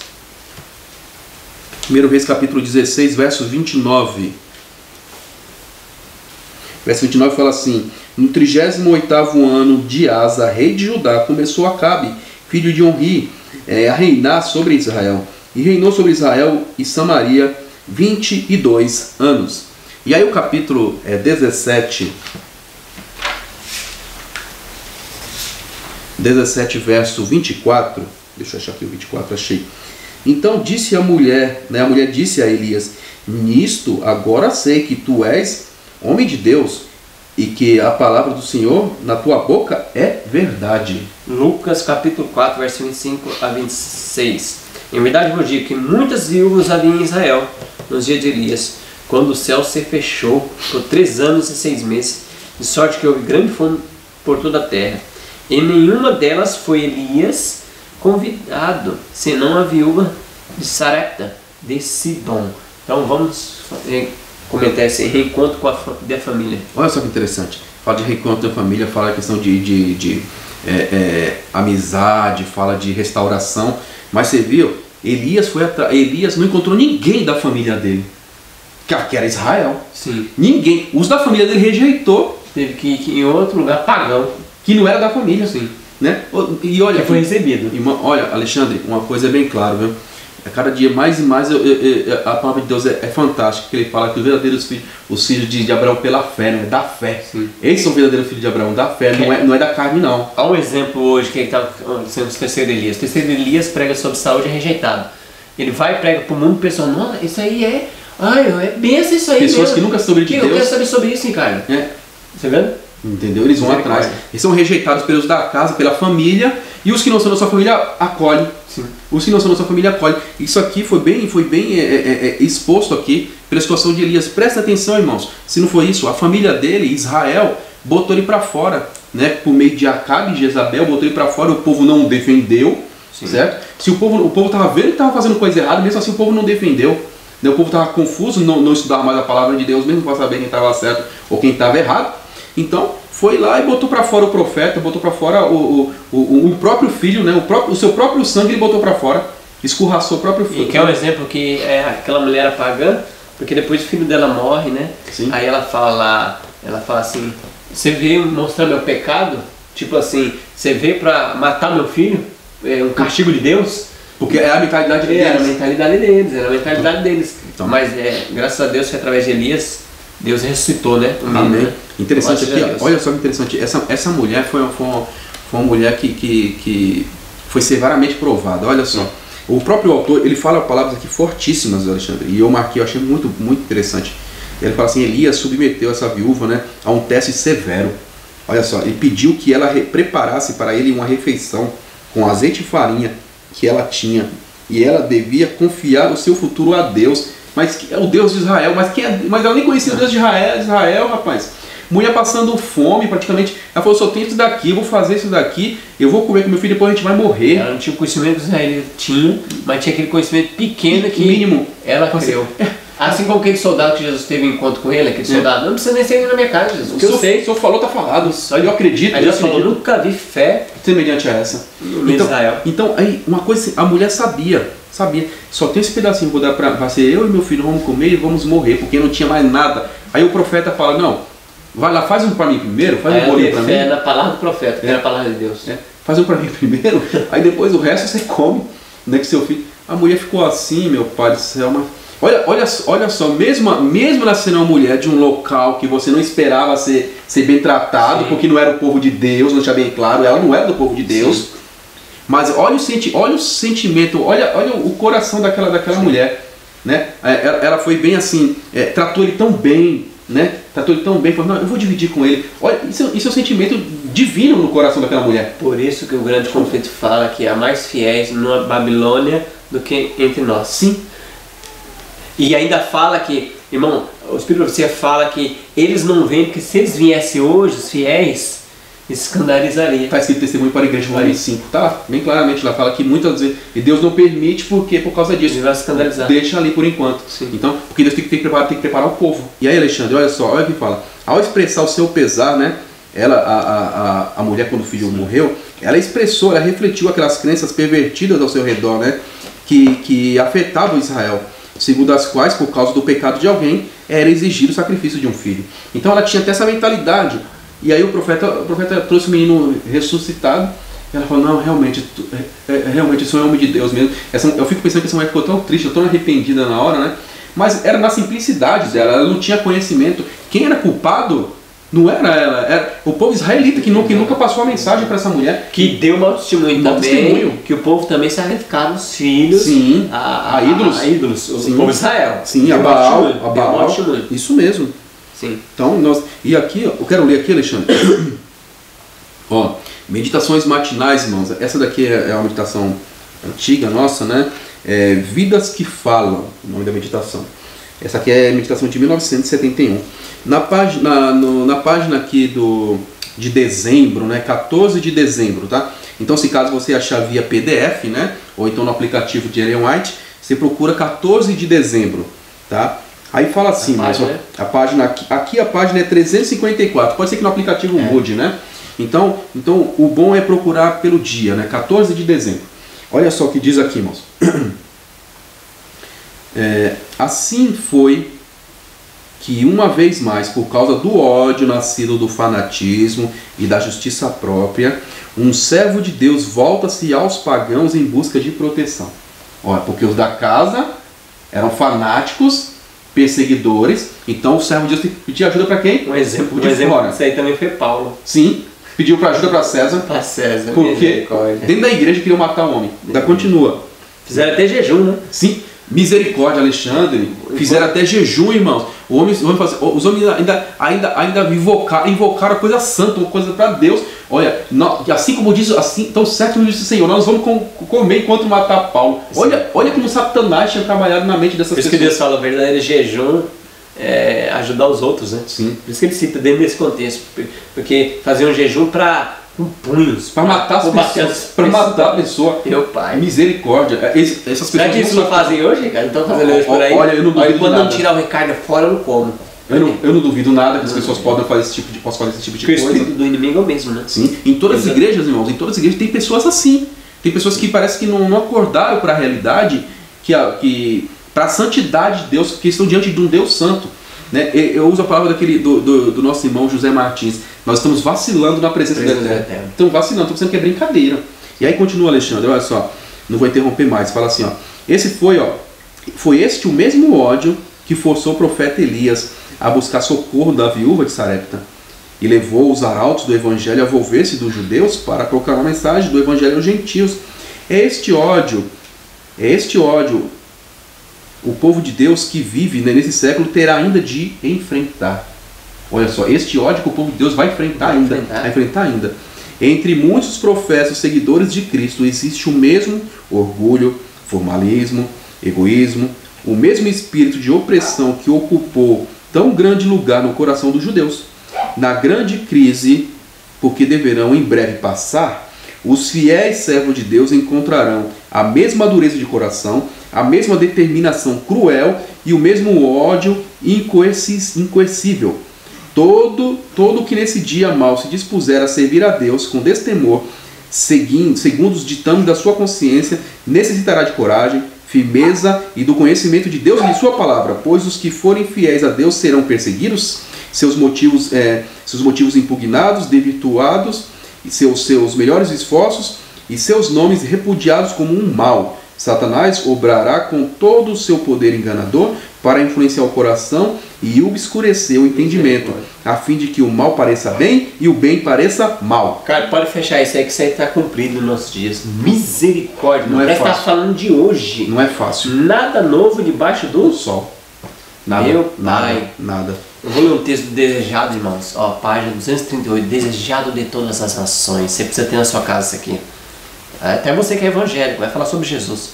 1 Reis capítulo 16, verso 29. Verso 29 fala assim: no 38º ano de Asa, rei de Judá, começou Acabe, filho de Onri, a reinar sobre Israel. E reinou sobre Israel e Samaria 22 anos. E aí o capítulo 17, verso 24, deixa eu achar aqui o 24, achei. Então disse a mulher disse a Elias: nisto agora sei que tu és homem de Deus, e que a palavra do Senhor na tua boca é verdade. Lucas capítulo 4, verso 25 a 26. Em verdade vos digo que muitas viúvas havia em Israel nos dias de Elias, quando o céu se fechou por 3 anos e 6 meses, de sorte que houve grande fome por toda a terra. E nenhuma delas foi Elias convidado, senão a viúva de Sarepta, de Sidom. Então vamos comentar esse reencontro da família. Olha só que interessante. Fala de reencontro da família, fala a questão de amizade, fala de restauração. Mas você viu, Elias não encontrou ninguém da família dele, que era Israel. Sim. Ninguém. Os da família dele rejeitou. Teve que ir em outro lugar pagão. Que não era da família. Sim. Né? E olha, que foi recebido. Irmão, olha, Alexandre, uma coisa é bem clara, viu? Cada dia mais e mais a palavra de Deus é fantástica, que ele fala que os verdadeiros filhos, os filhos de Abraão pela fé, né? Da fé. Sim. Eles são verdadeiros filhos de Abraão, da fé, não é da carne, não. Há um exemplo hoje que está sendo o terceiro Elias. O terceiro Elias prega sobre saúde e é rejeitado. Ele vai e prega para o mundo, o pessoal, não, isso aí é benção isso aí. Pessoas mesmo. Que nunca souberam de Deus. Eu quero saber sobre isso, Ricardo. Você vendo? Entendeu? Eles vão atrás. Eles são rejeitados pelos da casa, pela família, e os que não são da sua família acolhem. Sim. Os que não são da sua família acolhem. Isso aqui foi bem exposto aqui pela situação de Elias. Presta atenção, irmãos. Se não foi isso, a família dele, Israel, botou ele para fora, né? Por meio de Acabe e Jezabel, botou ele para fora. O povo não o defendeu. Sim. Certo? Se o povo estava vendo que estava fazendo coisa errada, mesmo assim o povo não defendeu. O povo estava confuso, não estudava mais a palavra de Deus, mesmo para saber quem estava certo ou quem estava errado. Então, foi lá e botou para fora o profeta, botou para fora o próprio filho, né? O seu próprio sangue ele botou para fora, escorraçou o próprio filho. E que é um exemplo que aquela mulher era pagã, porque depois o filho dela morre, né? Sim. Aí ela fala assim, você veio mostrar meu pecado? Tipo assim, você veio para matar meu filho? É um castigo de Deus? Porque é a mentalidade deles. Era a mentalidade deles. Então, mas graças a Deus que através de Elias, Deus ressuscitou, né? Amém. Né? Interessante aqui, olha só que interessante. Essa mulher foi uma mulher que foi severamente provada. Olha só. O próprio autor, ele fala palavras aqui fortíssimas, Alexandre, e eu marquei, eu achei muito, muito interessante. Ele fala assim, Elias submeteu essa viúva, né, a um teste severo. Olha só, ele pediu que ela preparasse para ele uma refeição com azeite e farinha que ela tinha, e ela devia confiar o seu futuro a Deus, mas o Deus de Israel, mas ela nem conhecia o Deus de Israel, rapaz. Mulher passando fome praticamente, ela falou, só tem isso daqui, eu vou fazer isso daqui, eu vou comer com meu filho, depois a gente vai morrer. Ela não tinha o conhecimento que os israelitas tinham, mas tinha aquele conhecimento pequeno que mínimo ela creu. Assim como aquele soldado que Jesus teve um encontro com ele, aquele soldado, não precisa nem ser na minha casa, Jesus. O que eu sei, o senhor falou, tá falado. Só eu acredito. Aí Jesus falou, nunca vi fé semelhante a essa. Israel. Então, aí, uma coisa, a mulher sabia, só tem esse pedacinho, vou dar vai ser eu e meu filho, vamos comer e vamos morrer, porque não tinha mais nada. Aí o profeta fala, não, vai lá, faz um para mim primeiro, faz um bolinho para mim. Fé na palavra do profeta, que era a palavra de Deus. Faz um para mim primeiro, aí depois o resto você come, né, que seu filho. A mulher ficou assim, meu pai do céu, mas... Olha só, mesmo ela sendo uma mulher de um local que você não esperava ser bem tratado, porque não era o povo de Deus, não tinha bem claro, ela não era do povo de Deus. Sim. Mas olha o sentimento, olha o coração daquela mulher, né? Ela foi bem assim, tratou ele tão bem, né? Tratou ele tão bem, falou, não, eu vou dividir com ele. Olha, isso é um sentimento divino no coração daquela mulher. Por isso que o grande conflito fala que há mais fiéis na Babilônia do que entre nós. Sim. E ainda fala que, irmão, o Espírito de Profecia fala que eles não veem, porque se eles viessem hoje, os fiéis, escandalizaria. Está escrito testemunho para a igreja, Volume 5, tá? Bem claramente lá fala que muitas vezes, e Deus não permite porque por causa disso. Ele vai escandalizar. Deixa ali por enquanto. Sim. Então, porque Deus tem que preparar o povo. E aí, Alexandre, olha só, olha o que fala. Ao expressar o seu pesar, né? A mulher, quando o filho morreu, ela expressou, ela refletiu aquelas crenças pervertidas ao seu redor, né? Que afetavam Israel, segundo as quais, por causa do pecado de alguém, era exigido o sacrifício de um filho. Então ela tinha até essa mentalidade. E aí o profeta trouxe o menino ressuscitado, e ela falou, não, realmente isso é um homem de Deus mesmo. Eu fico pensando que essa mulher ficou tão triste, tão arrependida na hora, né? Mas era na simplicidade dela, ela não tinha conhecimento. Quem era culpado não era ela, era o povo israelita que nunca passou a mensagem para essa mulher. Que deu mau testemunho também, que o povo também se sacrificava os filhos. Sim, a ídolos. Sim. O povo de Israel. Sim, a Baal. Isso mesmo. Sim. Então, e aqui, eu quero ler aqui, Alexandre. Ó, meditações matinais, irmãos. Essa daqui é uma meditação antiga nossa, né? Vidas que Falam, o nome da meditação. Essa aqui é a meditação de 1971. Na página aqui de dezembro, né? 14 de dezembro, tá? Então, se caso você achar via PDF, né? Ou então no aplicativo de Ellen White, você procura 14 de dezembro, tá? Aí fala assim, a página aqui a página é 354. Pode ser que no aplicativo mude, né? Então o bom é procurar pelo dia, né? 14 de dezembro. Olha só o que diz aqui, irmãos. Assim foi que uma vez mais, por causa do ódio nascido do fanatismo e da justiça própria, um servo de Deus volta-se aos pagãos em busca de proteção. Olha, porque os da casa eram fanáticos, perseguidores, então o servo de Deus pediu ajuda para quem? Um exemplo isso aí também foi Paulo. Sim, pediu para ajuda para César. Para César, porque dentro da igreja queriam matar o homem. Ainda continua. Fizeram até jejum, né? Sim, misericórdia, Alexandre. Fizeram até jejum, irmãos. Os homens ainda invocaram a coisa santa, uma coisa para Deus. Olha, assim como diz, assim, tão certo como disse o Senhor, nós vamos comer enquanto matar Paulo. Olha como Satanás tinha trabalhado na mente dessas pessoas. Por isso que Deus fala, o verdadeiro jejum é ajudar os outros, né? Sim. Por isso que ele cita dentro desse contexto. Porque fazer um jejum com punhos. Para matar as pessoas. Para matar a pessoa. Meu pai. Misericórdia. Essas pessoas. Será que isso não fazem hoje, Ricardo? Estão fazendo hoje por aí? Olha, eu não duvido quando nada. não tirar o Ricardo fora, eu não como. Eu não duvido nada que as pessoas possam fazer esse tipo de coisa. Porque o espírito do inimigo é o mesmo, né? Sim. Em todas as igrejas, irmãos, tem pessoas assim. Tem pessoas que parece que não acordaram para a realidade, para a santidade de Deus, que estão diante de um Deus santo. Né? Eu uso a palavra do nosso irmão José Martins. Nós estamos vacilando na presença dele. Estamos vacilando, estamos pensando que é brincadeira. E aí continua, Alexandre, olha só, não vou interromper mais. Fala assim, ó, foi este o mesmo ódio que forçou o profeta Elias a buscar socorro da viúva de Sarepta e levou os arautos do evangelho a volver-se dos judeus para proclamar a mensagem do evangelho aos gentios. É este ódio É este ódio, o povo de Deus que vive, né, nesse século terá ainda de enfrentar. Olha só, este ódio que o povo de Deus vai enfrentar ainda. Entre muitos professos seguidores de Cristo existe o mesmo orgulho, formalismo, egoísmo, o mesmo espírito de opressão que ocupou tão grande lugar no coração dos judeus. Na grande crise, porque deverão em breve passar, os fiéis servos de Deus encontrarão a mesma dureza de coração, a mesma determinação cruel e o mesmo ódio incoercível. Todo que nesse dia mal se dispuser a servir a Deus com destemor, segundo os ditames da sua consciência, necessitará de coragem, firmeza e do conhecimento de Deus e de sua palavra, pois os que forem fiéis a Deus serão perseguidos, seus motivos impugnados, desvirtuados, e seus melhores esforços e seus nomes repudiados como um mal. Satanás obrará com todo o seu poder enganador para influenciar o coração e obscurecer o entendimento, a fim de que o mal pareça bem e o bem pareça mal. Cara, pode fechar isso aí que isso aí está cumprido nos nossos dias. Misericórdia. Não é fácil. Está falando de hoje. Não é fácil. Nada novo debaixo do sol. Nada. Meu pai. Nada. Eu vou ler um texto do Desejado, irmãos. Ó, página 238. Desejado de todas as nações. Você precisa ter na sua casa isso aqui. Até você que é evangélico, vai falar sobre Jesus.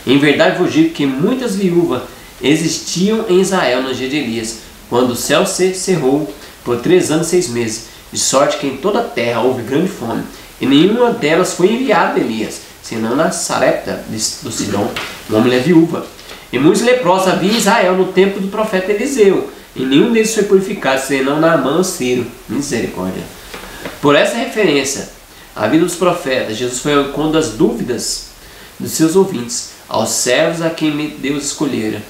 Em verdade vos digo que muitas viúvas existiam em Israel no dia de Elias, quando o céu se cerrou por 3 anos e 6 meses, de sorte que em toda a terra houve grande fome, e nenhuma delas foi enviada a Elias, senão na Sarepta do Sidom, uma mulher viúva. E muitos leprosos havia em Israel no tempo do profeta Eliseu, e nenhum deles foi purificado, senão Naamã o Sírio. Misericórdia. Por essa referência à vida dos profetas, Jesus foi ao encontro das dúvidas dos seus ouvintes, aos servos a quem Deus escolhera.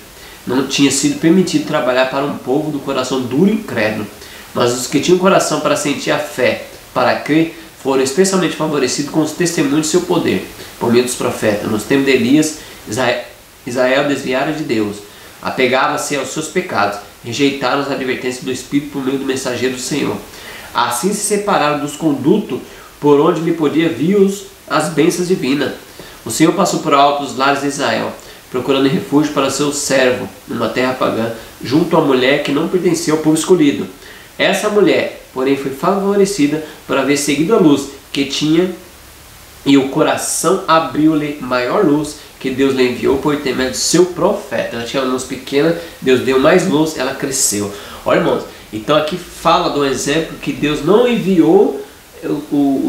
Não tinha sido permitido trabalhar para um povo do coração duro e incrédulo, mas os que tinham coração para sentir a fé, para crer, foram especialmente favorecidos com os testemunhos de seu poder, por meio dos profetas. Nos tempos de Elias, Israel desviara de Deus, apegava-se aos seus pecados, rejeitaram as advertências do Espírito por meio do mensageiro do Senhor. Assim se separaram dos condutos por onde lhe podia vir as bênçãos divinas. O Senhor passou por alto os lares de Israel, procurando refúgio para seu servo numa terra pagã, junto à mulher que não pertencia ao povo escolhido. Essa mulher, porém, foi favorecida por haver seguido a luz que tinha, e o coração abriu-lhe maior luz que Deus lhe enviou por intermédio do seu profeta. Ela tinha uma luz pequena, Deus deu mais luz, ela cresceu. Olha, irmãos, então aqui fala do exemplo que Deus não enviou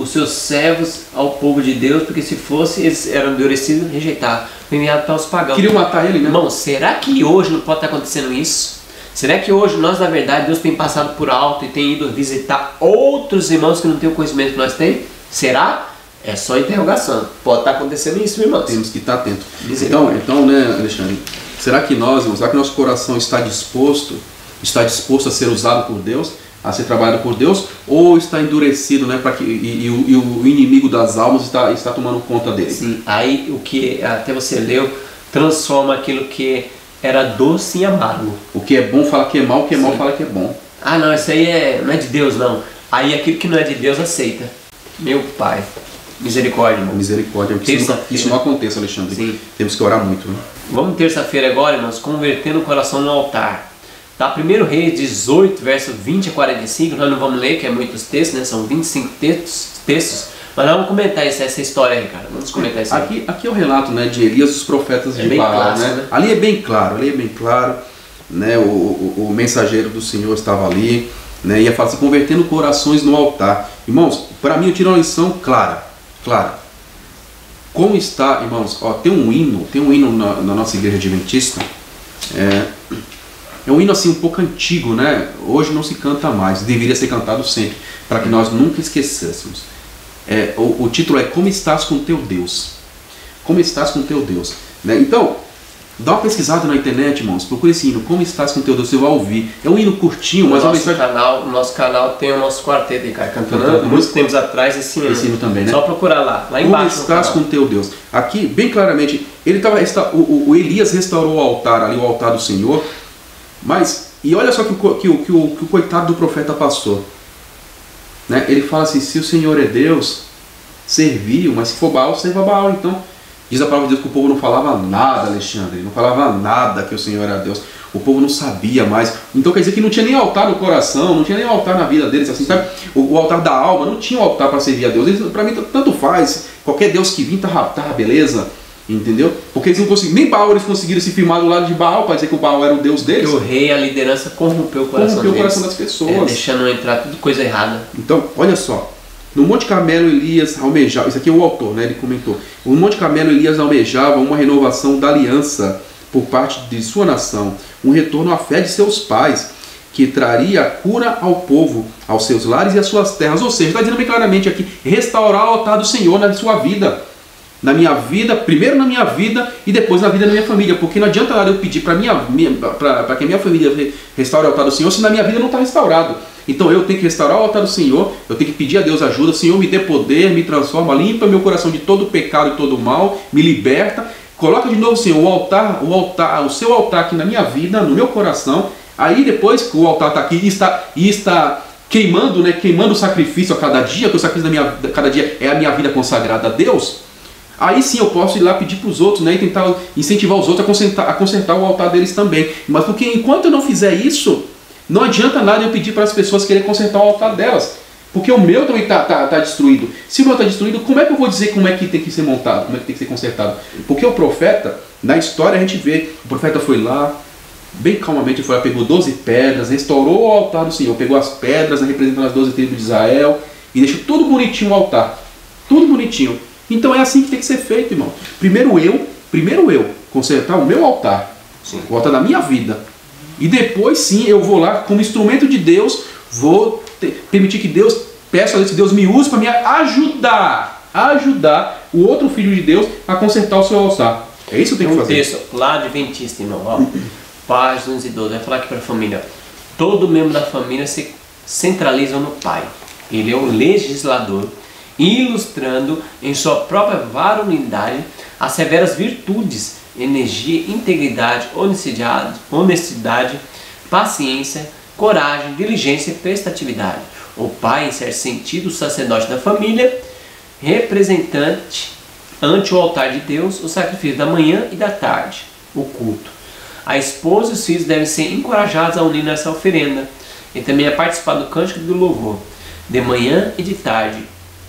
os seus servos ao povo de Deus, porque se fosse, eles eram endurecidos, rejeitados, enviados para os pagãos. Queriam matar ele, né? Irmão, será que hoje não pode estar acontecendo isso? Será que hoje nós, na verdade, Deus tem passado por alto e tem ido visitar outros irmãos que não têm o conhecimento que nós temos? Será? É só interrogação. Pode estar acontecendo isso, irmãos. Temos que estar atentos. Então, né, Alexandre, será que nosso coração está disposto a ser usado por Deus, a ser trabalhado por Deus, ou está endurecido, né, e o inimigo das almas está tomando conta dele? Sim, aí o que até você leu transforma aquilo que era doce em amargo. O que é bom fala que é mal, o que é mal fala que é bom. Ah, não, isso aí não é de Deus, não. Aí aquilo que não é de Deus aceita. Meu Pai, misericórdia, irmão. Misericórdia, que isso não aconteça, Alexandre. Sim. Temos que orar muito, né? Vamos terça-feira agora, irmãos, convertendo o coração no altar. Tá, 1 Reis 18, verso 20 a 45, nós não vamos ler, que é muitos textos, né? São 25 textos, mas nós vamos comentar essa história aí, cara. Vamos comentar isso aí. Aqui é o relato, né, de Elias e os profetas de Baal, né? Ali é bem claro, né? O mensageiro do Senhor estava ali, né? Ia falar assim, convertendo corações no altar. Irmãos, para mim eu tiro uma lição clara. Como está, irmãos, ó, tem um hino na nossa igreja adventista, é um hino assim um pouco antigo, né? Hoje não se canta mais, deveria ser cantado sempre, para que nós nunca esquecêssemos. O título é Como Estás com Teu Deus. Como Estás com Teu Deus, né? Então, dá uma pesquisada na internet, irmãos, procure esse hino, Como Estás com Teu Deus, você vai ouvir. É um hino curtinho, mas no nosso canal tem o nosso quarteto aí, cara, cantando muitos tempos atrás esse hino também, né? Só procurar lá embaixo. Como Estás com Teu Deus. Aqui, bem claramente, o Elias restaurou o altar ali, o altar do Senhor. E olha só que o coitado do profeta passou, né? Ele fala assim, se o Senhor é Deus, serviu, mas se for Baal, serva Baal. Então, Diz a palavra de Deus que o povo não falava nada, Alexandre, não falava nada que o Senhor era Deus. O povo não sabia mais. Então quer dizer que não tinha nem altar no coração, não tinha nem altar na vida deles, assim, sabe? O altar da alma, não tinha um altar para servir a Deus. Para mim, tanto faz. Qualquer Deus que vir, tá beleza. Entendeu? Porque eles não conseguiram, nem Baal eles conseguiram se firmar do lado de Baal para dizer que o Baal era o Deus deles. Porque o rei, a liderança, corrompeu o coração deles. Corrompeu o coração das pessoas. Deixando entrar tudo coisa errada. Então, olha só. No Monte Carmelo, Elias almejava, isso aqui é o autor, né? Ele comentou. No Monte Carmelo, Elias almejava uma renovação da aliança por parte de sua nação, um retorno à fé de seus pais, que traria cura ao povo, aos seus lares e às suas terras. Ou seja, está dizendo bem claramente aqui, restaurar o altar do Senhor na sua vida. Na minha vida, primeiro na minha vida e depois na vida da minha família. Porque não adianta nada eu pedir para que a minha família restaure o altar do Senhor se na minha vida não está restaurado. Então eu tenho que restaurar o altar do Senhor, eu tenho que pedir a Deus ajuda. Senhor, me dê poder, me transforma, limpa meu coração de todo pecado e todo mal, me liberta. Coloca de novo, Senhor, o seu altar aqui na minha vida, no meu coração. Aí depois que o altar está aqui e está queimando, né, queimando o sacrifício a cada dia, que o sacrifício da cada dia é a minha vida consagrada a Deus. Aí sim eu posso ir lá pedir para os outros, né, e tentar incentivar os outros a consertar o altar deles também. Mas porque enquanto eu não fizer isso, não adianta nada eu pedir para as pessoas querer consertar o altar delas. Porque o meu também está destruído. Se o meu está destruído, como é que eu vou dizer como é que tem que ser montado, como é que tem que ser consertado? Porque o profeta, na história a gente vê, o profeta foi lá, bem calmamente foi lá, pegou 12 pedras, restaurou o altar do Senhor, pegou as pedras representando as 12 tribos de Israel e deixou tudo bonitinho o altar. Tudo bonitinho. Então é assim que tem que ser feito, irmão. Primeiro eu consertar o meu altar, sim, o altar da minha vida. E depois sim eu vou lá como instrumento de Deus, vou permitir que Deus, peço a Deus que Deus me use para me ajudar o outro filho de Deus a consertar o seu altar. É isso que eu tenho que fazer. Texto lá adventista, irmão, ó, páginas 11 e 12, vai falar aqui para a família. Todo membro da família se centraliza no pai. Ele é um legislador, ilustrando em sua própria varonilidade as severas virtudes, energia, integridade, honestidade, paciência, coragem, diligência e prestatividade. O pai, em certo sentido, o sacerdote da família, representante ante o altar de Deus, o sacrifício da manhã e da tarde, o culto. A esposa e os filhos devem ser encorajados a unir nessa oferenda e também a participar do cântico do louvor. De manhã e de tarde,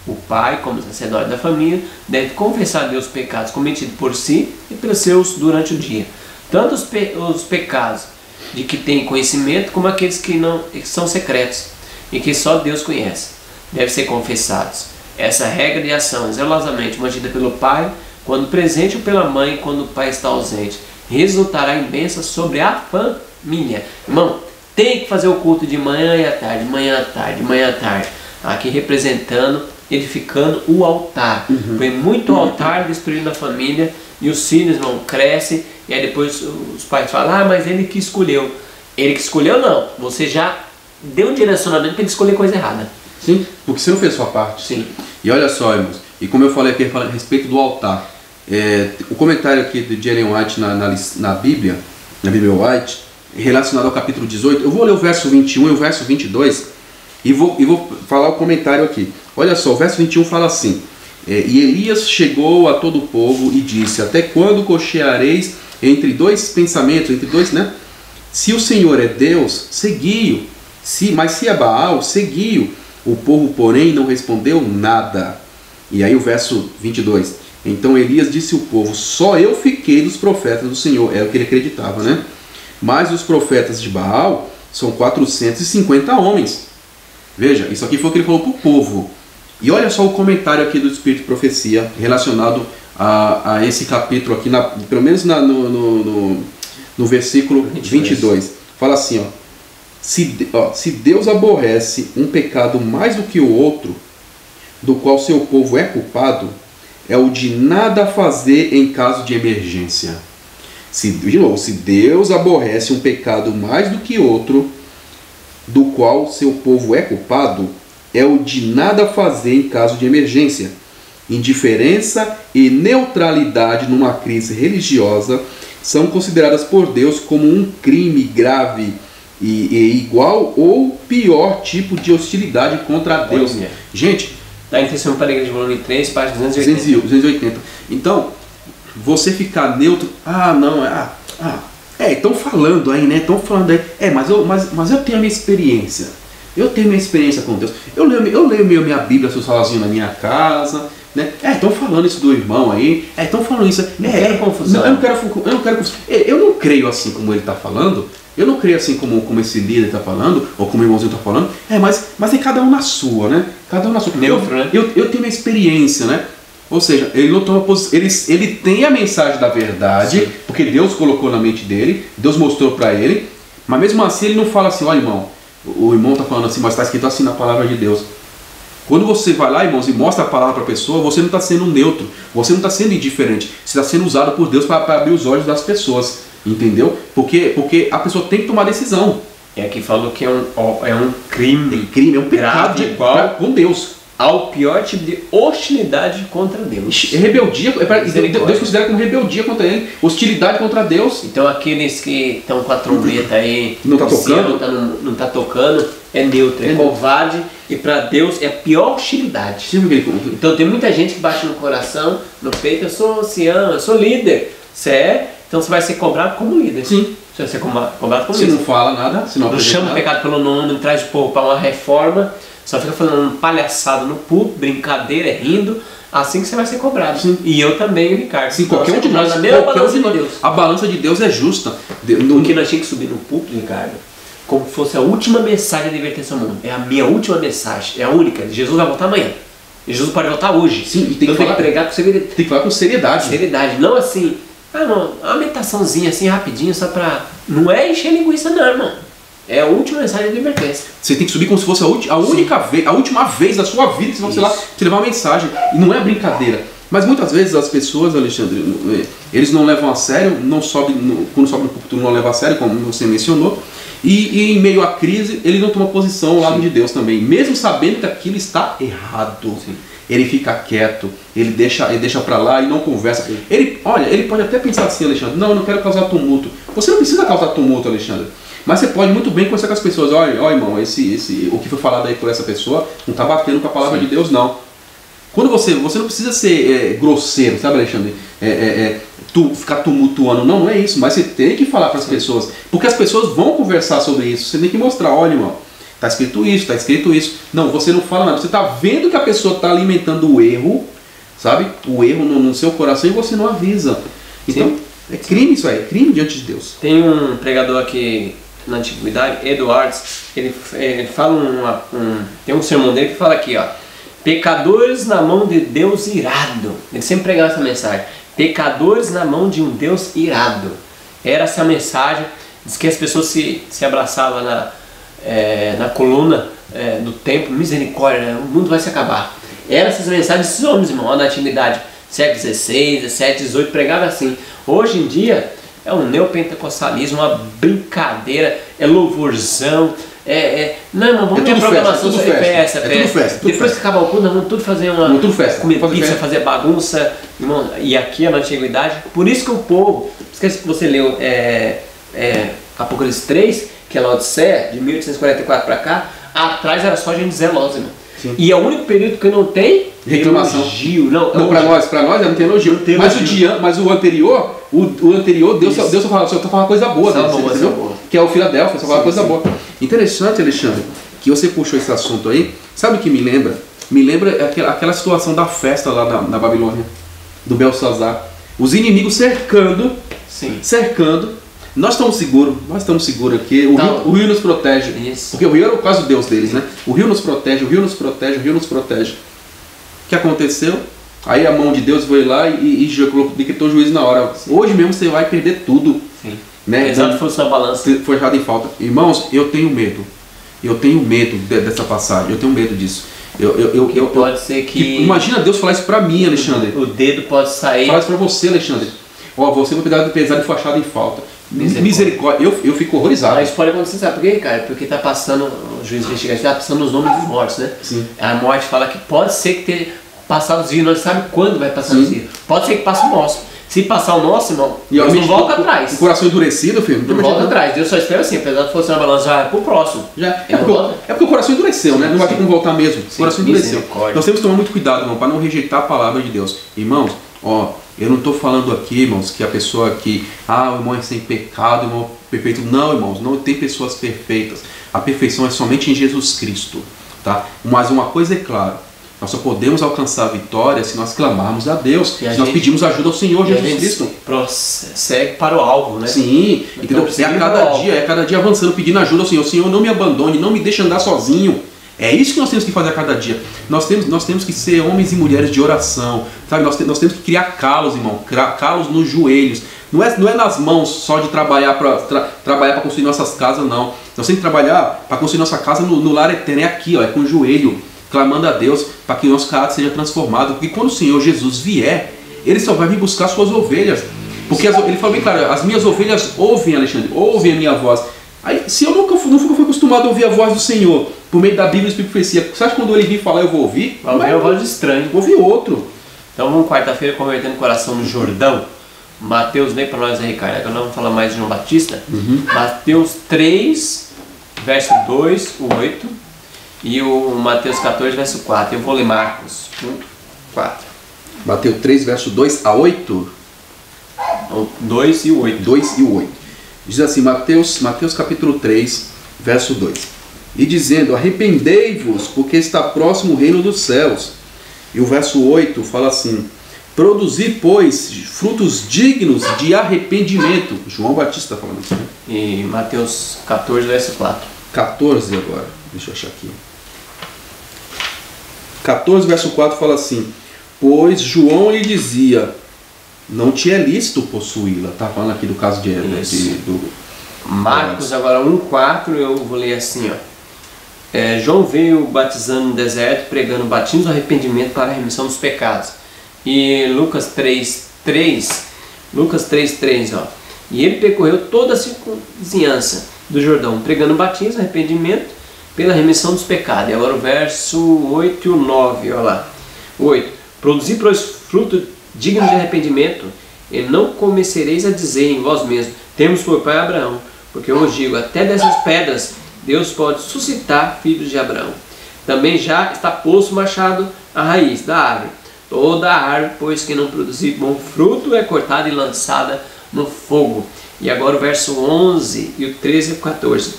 o pai, como sacerdote da família, deve confessar a Deus os pecados cometidos por si e pelos seus durante o dia. Tanto os pecados de que tem conhecimento, como aqueles que são secretos e que só Deus conhece, devem ser confessados. Essa regra de ação é zelosamente mantida pelo pai quando presente ou pela mãe quando o pai está ausente, resultará em bênçãos sobre a família. Irmão, tem que fazer o culto de manhã e à tarde, manhã à tarde, manhã à tarde, aqui representando, edificando o altar. Foi muito altar destruindo a família e os filhos, irmão, crescem e aí depois os pais falam, ah, mas ele que escolheu. Ele que escolheu não, você já deu um direcionamento para ele escolher coisa errada. Sim, porque você não fez a sua parte. Sim. E olha só, irmãos, e como eu falei aqui a respeito do altar, o comentário aqui de Ellen White na Bíblia White, relacionado ao capítulo 18, eu vou ler o verso 21 e o verso 22 e vou falar o comentário aqui. Olha só, o verso 21 fala assim, e Elias chegou a todo o povo e disse, até quando cocheareis entre dois pensamentos, entre dois, né? Se o Senhor é Deus, segui-o, mas se é Baal, segui-o. O povo, porém, não respondeu nada. E aí o verso 22, então Elias disse ao povo, só eu fiquei dos profetas do Senhor, era o que ele acreditava, né? Mas os profetas de Baal são 450 homens. Veja, isso aqui foi o que ele falou para o povo. E olha só o comentário aqui do Espírito de Profecia relacionado a esse capítulo aqui, pelo menos no versículo 22. Fala assim, ó, se Deus aborrece um pecado mais do que o outro, do qual seu povo é culpado, é o de nada fazer em caso de emergência. Se Deus aborrece um pecado mais do que outro, do qual seu povo é culpado, é o de nada fazer em caso de emergência. Indiferença e neutralidade numa crise religiosa são consideradas por Deus como um crime grave e igual ou pior tipo de hostilidade contra Deus. É. Gente, da Intenção para a Igreja, volume 3, página 280. 280. Então, você ficar neutro, não, estão falando aí, né? Estão falando aí. Mas eu tenho a minha experiência. Eu tenho minha experiência com Deus. Eu leio minha Bíblia sozinho na minha casa, né? Estão falando isso do irmão aí. Estão falando isso. Não quero confusão. Eu não quero confusão. Eu não creio assim como ele está falando. Eu não creio assim como esse líder está falando, ou como o irmãozinho está falando. Mas é cada um na sua, né? Cada um na sua. Neutro, né? Eu tenho minha experiência, né? Ou seja, ele não toma posição. Ele tem a mensagem da verdade, sim, porque Deus colocou na mente dele, Deus mostrou para ele, mas mesmo assim ele não fala assim, ó irmão, o irmão está falando assim, mas está escrito assim na palavra de Deus. Quando você vai lá, irmãos, e mostra a palavra para a pessoa, você não está sendo neutro, você não está sendo indiferente, você está sendo usado por Deus para abrir os olhos das pessoas, entendeu? Porque a pessoa tem que tomar decisão. É aqui falou que é um crime. É um pecado com Deus. Ao pior tipo de hostilidade contra Deus. Rebeldia, Deus considera como rebeldia contra ele, hostilidade contra Deus. Então aqueles que estão com a trombeta aí, não está tocando, não tá tocando, é neutro, é covarde, e para Deus é a pior hostilidade. Então tem muita gente que bate no coração, no peito, eu sou ancião, eu sou líder. Você é, então você vai ser cobrado como líder. Sim. Você vai ser cobrado como líder. Se não fala nada, se não chama o pecado pelo nome, não traz o povo para uma reforma, só fica falando palhaçado no púlpito, brincadeira, rindo, assim que você vai ser cobrado. Sim. E eu também, Ricardo. Sim, qualquer um de nós, a balança de Deus é justa. O que nós tínhamos que subir no púlpito, Ricardo, como se fosse a última mensagem de advertência ao mundo. É a minha última mensagem, é a única. Jesus vai voltar amanhã. E Jesus pode voltar hoje. Sim, e tem que pregar com seriedade. Tem que falar com seriedade. Seriedade, não assim, não, uma meditaçãozinha assim rapidinho, só pra. Não é encher linguiça, não, irmão. É a última mensagem de advertência. Você tem que subir como se fosse a única vez, a última vez da sua vida que você vai te levar uma mensagem. E não é brincadeira. Mas muitas vezes as pessoas, Alexandre, eles não levam a sério, quando sobe no púlpito não leva a sério, como você mencionou. E em meio à crise, ele não toma posição ao lado de Deus também. Mesmo sabendo que aquilo está errado. Sim. Ele fica quieto, ele deixa pra lá e não conversa. Ele pode até pensar assim, Alexandre, não, eu não quero causar tumulto. Você não precisa causar tumulto, Alexandre. Mas você pode muito bem conversar com as pessoas. Olha, irmão, o que foi falado aí por essa pessoa não está batendo com a palavra de Deus, não. Quando você não precisa ser grosseiro, sabe, Alexandre? Ficar tumultuando. Não é isso. Mas você tem que falar para as pessoas. Porque as pessoas vão conversar sobre isso. Você tem que mostrar, olha, irmão, está escrito isso, está escrito isso. Não, você não fala nada. Você está vendo que a pessoa está alimentando o erro, sabe? O erro no seu coração e você não avisa. Então, é crime isso aí. É crime diante de Deus. Tem um pregador aqui na antiguidade, Edwards, ele fala tem um sermão dele que fala aqui, ó, pecadores na mão de Deus irado. Ele sempre pregava essa mensagem, pecadores na mão de um Deus irado. Era essa mensagem. Diz que as pessoas se abraçavam na coluna do templo, misericórdia, né? O mundo vai se acabar. Eram essas mensagens desses homens, irmão, na antiguidade, século XVI, XVII, XVIII, pregava assim. Hoje em dia é um neopentecostalismo, uma brincadeira, é louvorzão, não, vamos ter programação sobre festa. Depois que acabar o culto, nós vamos tudo fazer comer pizza, fazer bagunça, irmão. E aqui na antiguidade, por isso que o povo, esquece que você leu Apocalipse 3, que é a Laodiceia, de 1844 para cá, atrás era só gente zelosa, irmão. Sim. E é o único período que não tem reclamação. Elogio. Não, para nós não tem elogio. Mas o anterior, Deus só fala coisa boa, boa. Que é o Filadélfia, só fala coisa boa. Interessante, Alexandre, que você puxou esse assunto aí. Sabe o que me lembra? Me lembra aquela situação da festa lá na Babilônia, do Belsazar. Os inimigos cercando. Nós estamos seguros aqui. O rio nos protege. Isso. Porque o rio era quase o Deus deles, né? O rio nos protege, o rio nos protege, o rio nos protege. O que aconteceu? Aí a mão de Deus foi lá e decretou juízo na hora. Sim. Hoje mesmo você vai perder tudo. Sim. Né? Exato, fosse na balança. Foi errado em falta. Irmãos, eu tenho medo. Eu tenho medo dessa passagem. Eu tenho medo disso. Pode ser que... Imagina Deus falar isso pra mim, Alexandre. O dedo pode sair. Fala isso pra você, Alexandre. Você vai pesar de fachada em falta. Misericórdia. Eu fico horrorizado. Mas pode acontecer, sabe por quê, cara? Porque tá passando, o juiz investigativo tá passando os nomes dos mortos, né? Sim. A morte fala que pode ser que tenha passado os dias, nós sabemos quando vai passar os dias. Pode ser que passe o nosso. Se passar o nosso, irmão, Deus não volta atrás. O coração endurecido, filho. Não volta atrás. Deus só espera assim, apesar de fosse na balança, já é pro próximo. É porque o coração endureceu, né? Não vai ter como voltar mesmo. O coração endureceu. Nós temos que tomar muito cuidado, irmão, para não rejeitar a palavra de Deus. Irmãos, Eu não estou falando aqui, irmãos, que a pessoa que, o irmão é sem pecado, o irmão é perfeito. Não, irmãos, não tem pessoas perfeitas. A perfeição é somente em Jesus Cristo, tá? Mas uma coisa é clara, nós só podemos alcançar a vitória se nós clamarmos a Deus, se nós pedimos ajuda ao Senhor Jesus Cristo. Segue para o alvo, né? Sim, então, é a cada dia avançando, pedindo ajuda ao Senhor. Senhor, não me abandone, não me deixe andar sozinho. É isso que nós temos que fazer a cada dia. Nós temos que ser homens e mulheres de oração, sabe? Nós temos que criar calos, irmão, calos nos joelhos. Não é nas mãos só de trabalhar para construir nossas casas, não. Nós temos que trabalhar para construir nossa casa no lar eterno. É aqui, ó, é com o joelho, clamando a Deus para que o nosso caráter seja transformado. Porque quando o Senhor Jesus vier, Ele só vai vir buscar suas ovelhas. Porque Ele falou bem claro, as minhas ovelhas ouvem, Alexandre, ouvem a minha voz. Aí, se eu nunca fui acostumado a ouvir a voz do Senhor, por meio da Bíblia e do Espírito Profecia, você acha que quando Ele vir falar eu vou ouvir? Vai ouvir a voz de estranho. Vou ouvir outro. Então vamos quarta-feira convertendo o coração no Jordão. Mateus, lê para nós aí, Ricardo. Agora não vamos falar mais de João Batista. Mateus 3, verso 2, o 8. E o Mateus 14, verso 4. Eu vou ler Marcos 1, 4. Mateus 3, verso 2 a 8. 2 e o 8. 2 e o 8. Diz assim, Mateus capítulo 3, verso 2. E dizendo, arrependei-vos, porque está próximo o reino dos céus. E o verso 8 fala assim, produzi, pois, frutos dignos de arrependimento. João Batista está falando isso, né? E Mateus 14, verso 4. 14 agora, deixa eu achar aqui. 14, verso 4 fala assim, pois João lhe dizia, não te é lícito possuí-la. Está falando aqui do caso do Marcos agora 1, 4, eu vou ler assim, ó. João veio batizando no deserto, pregando batismo de arrependimento para a remissão dos pecados. E Lucas 3:3, ó. E ele percorreu toda a circunvizinhança do Jordão, pregando batismo, arrependimento pela remissão dos pecados. E agora o verso 8 e o 9, olha lá. 8. Produzi fruto digno de arrependimento, e não comecereis a dizer em vós mesmos, temos por pai Abraão, porque eu vos digo, até dessas pedras Deus pode suscitar filhos de Abraão. Também já está posto o machado à raiz da árvore. Toda árvore, pois que não produzir bom fruto, é cortada e lançada no fogo. E agora o verso 11 e o 13 e o 14.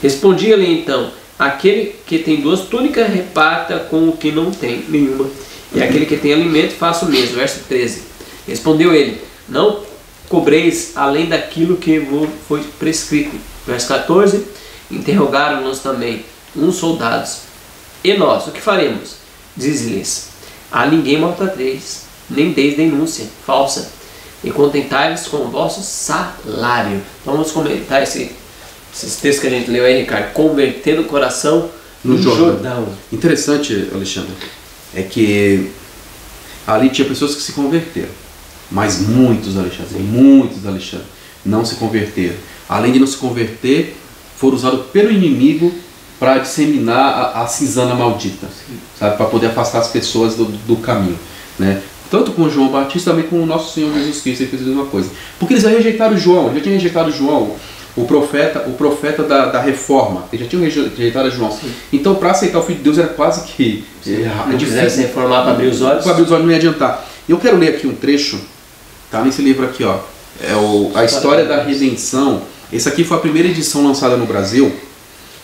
Respondia-lhe então, aquele que tem 2 túnicas reparta com o que não tem nenhuma. E aquele que tem alimento faça o mesmo. Verso 13. Respondeu ele, não cobreis além daquilo que vos foi prescrito. Verso 14. Interrogaram-nos também uns soldados. E nós, o que faremos? Diz-lhes, a ninguém maltrateis, nem deis denúncia falsa, e contentai-vos com o vosso salário. Então vamos comentar esses textos que a gente leu aí, Ricardo. Convertendo o coração no Jordão. Interessante, Alexandre, é que ali tinha pessoas que se converteram, mas muitos, Alexandre, não se converteram. Além de não se converter, foram usados pelo inimigo para disseminar a cisana maldita, sabe? Para poder afastar as pessoas do caminho, né? Tanto com João Batista, também com o nosso Senhor Jesus Cristo, ele fez a mesma coisa. Porque eles já rejeitaram João, já tinham rejeitado João, o profeta da reforma, eles já tinham rejeitado João. Sim. Então, para aceitar o Filho de Deus era quase que difícil se reformar para abrir os olhos. Para abrir os olhos não ia adiantar. Eu quero ler aqui um trecho, tá nesse livro aqui, ó. A História da Redenção. Essa aqui foi a primeira edição lançada no Brasil,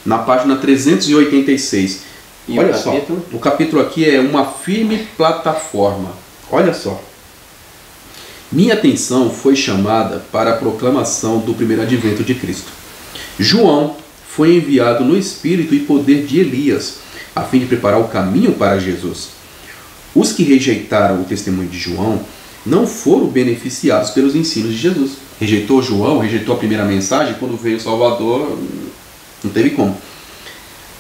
na página 386. E olha só, o capítulo aqui é uma firme plataforma. Olha só. Minha atenção foi chamada para a proclamação do primeiro advento de Cristo. João foi enviado no espírito e poder de Elias, a fim de preparar o caminho para Jesus. Os que rejeitaram o testemunho de João não foram beneficiados pelos ensinos de Jesus. Rejeitou João, rejeitou a primeira mensagem, quando veio o Salvador, não teve como.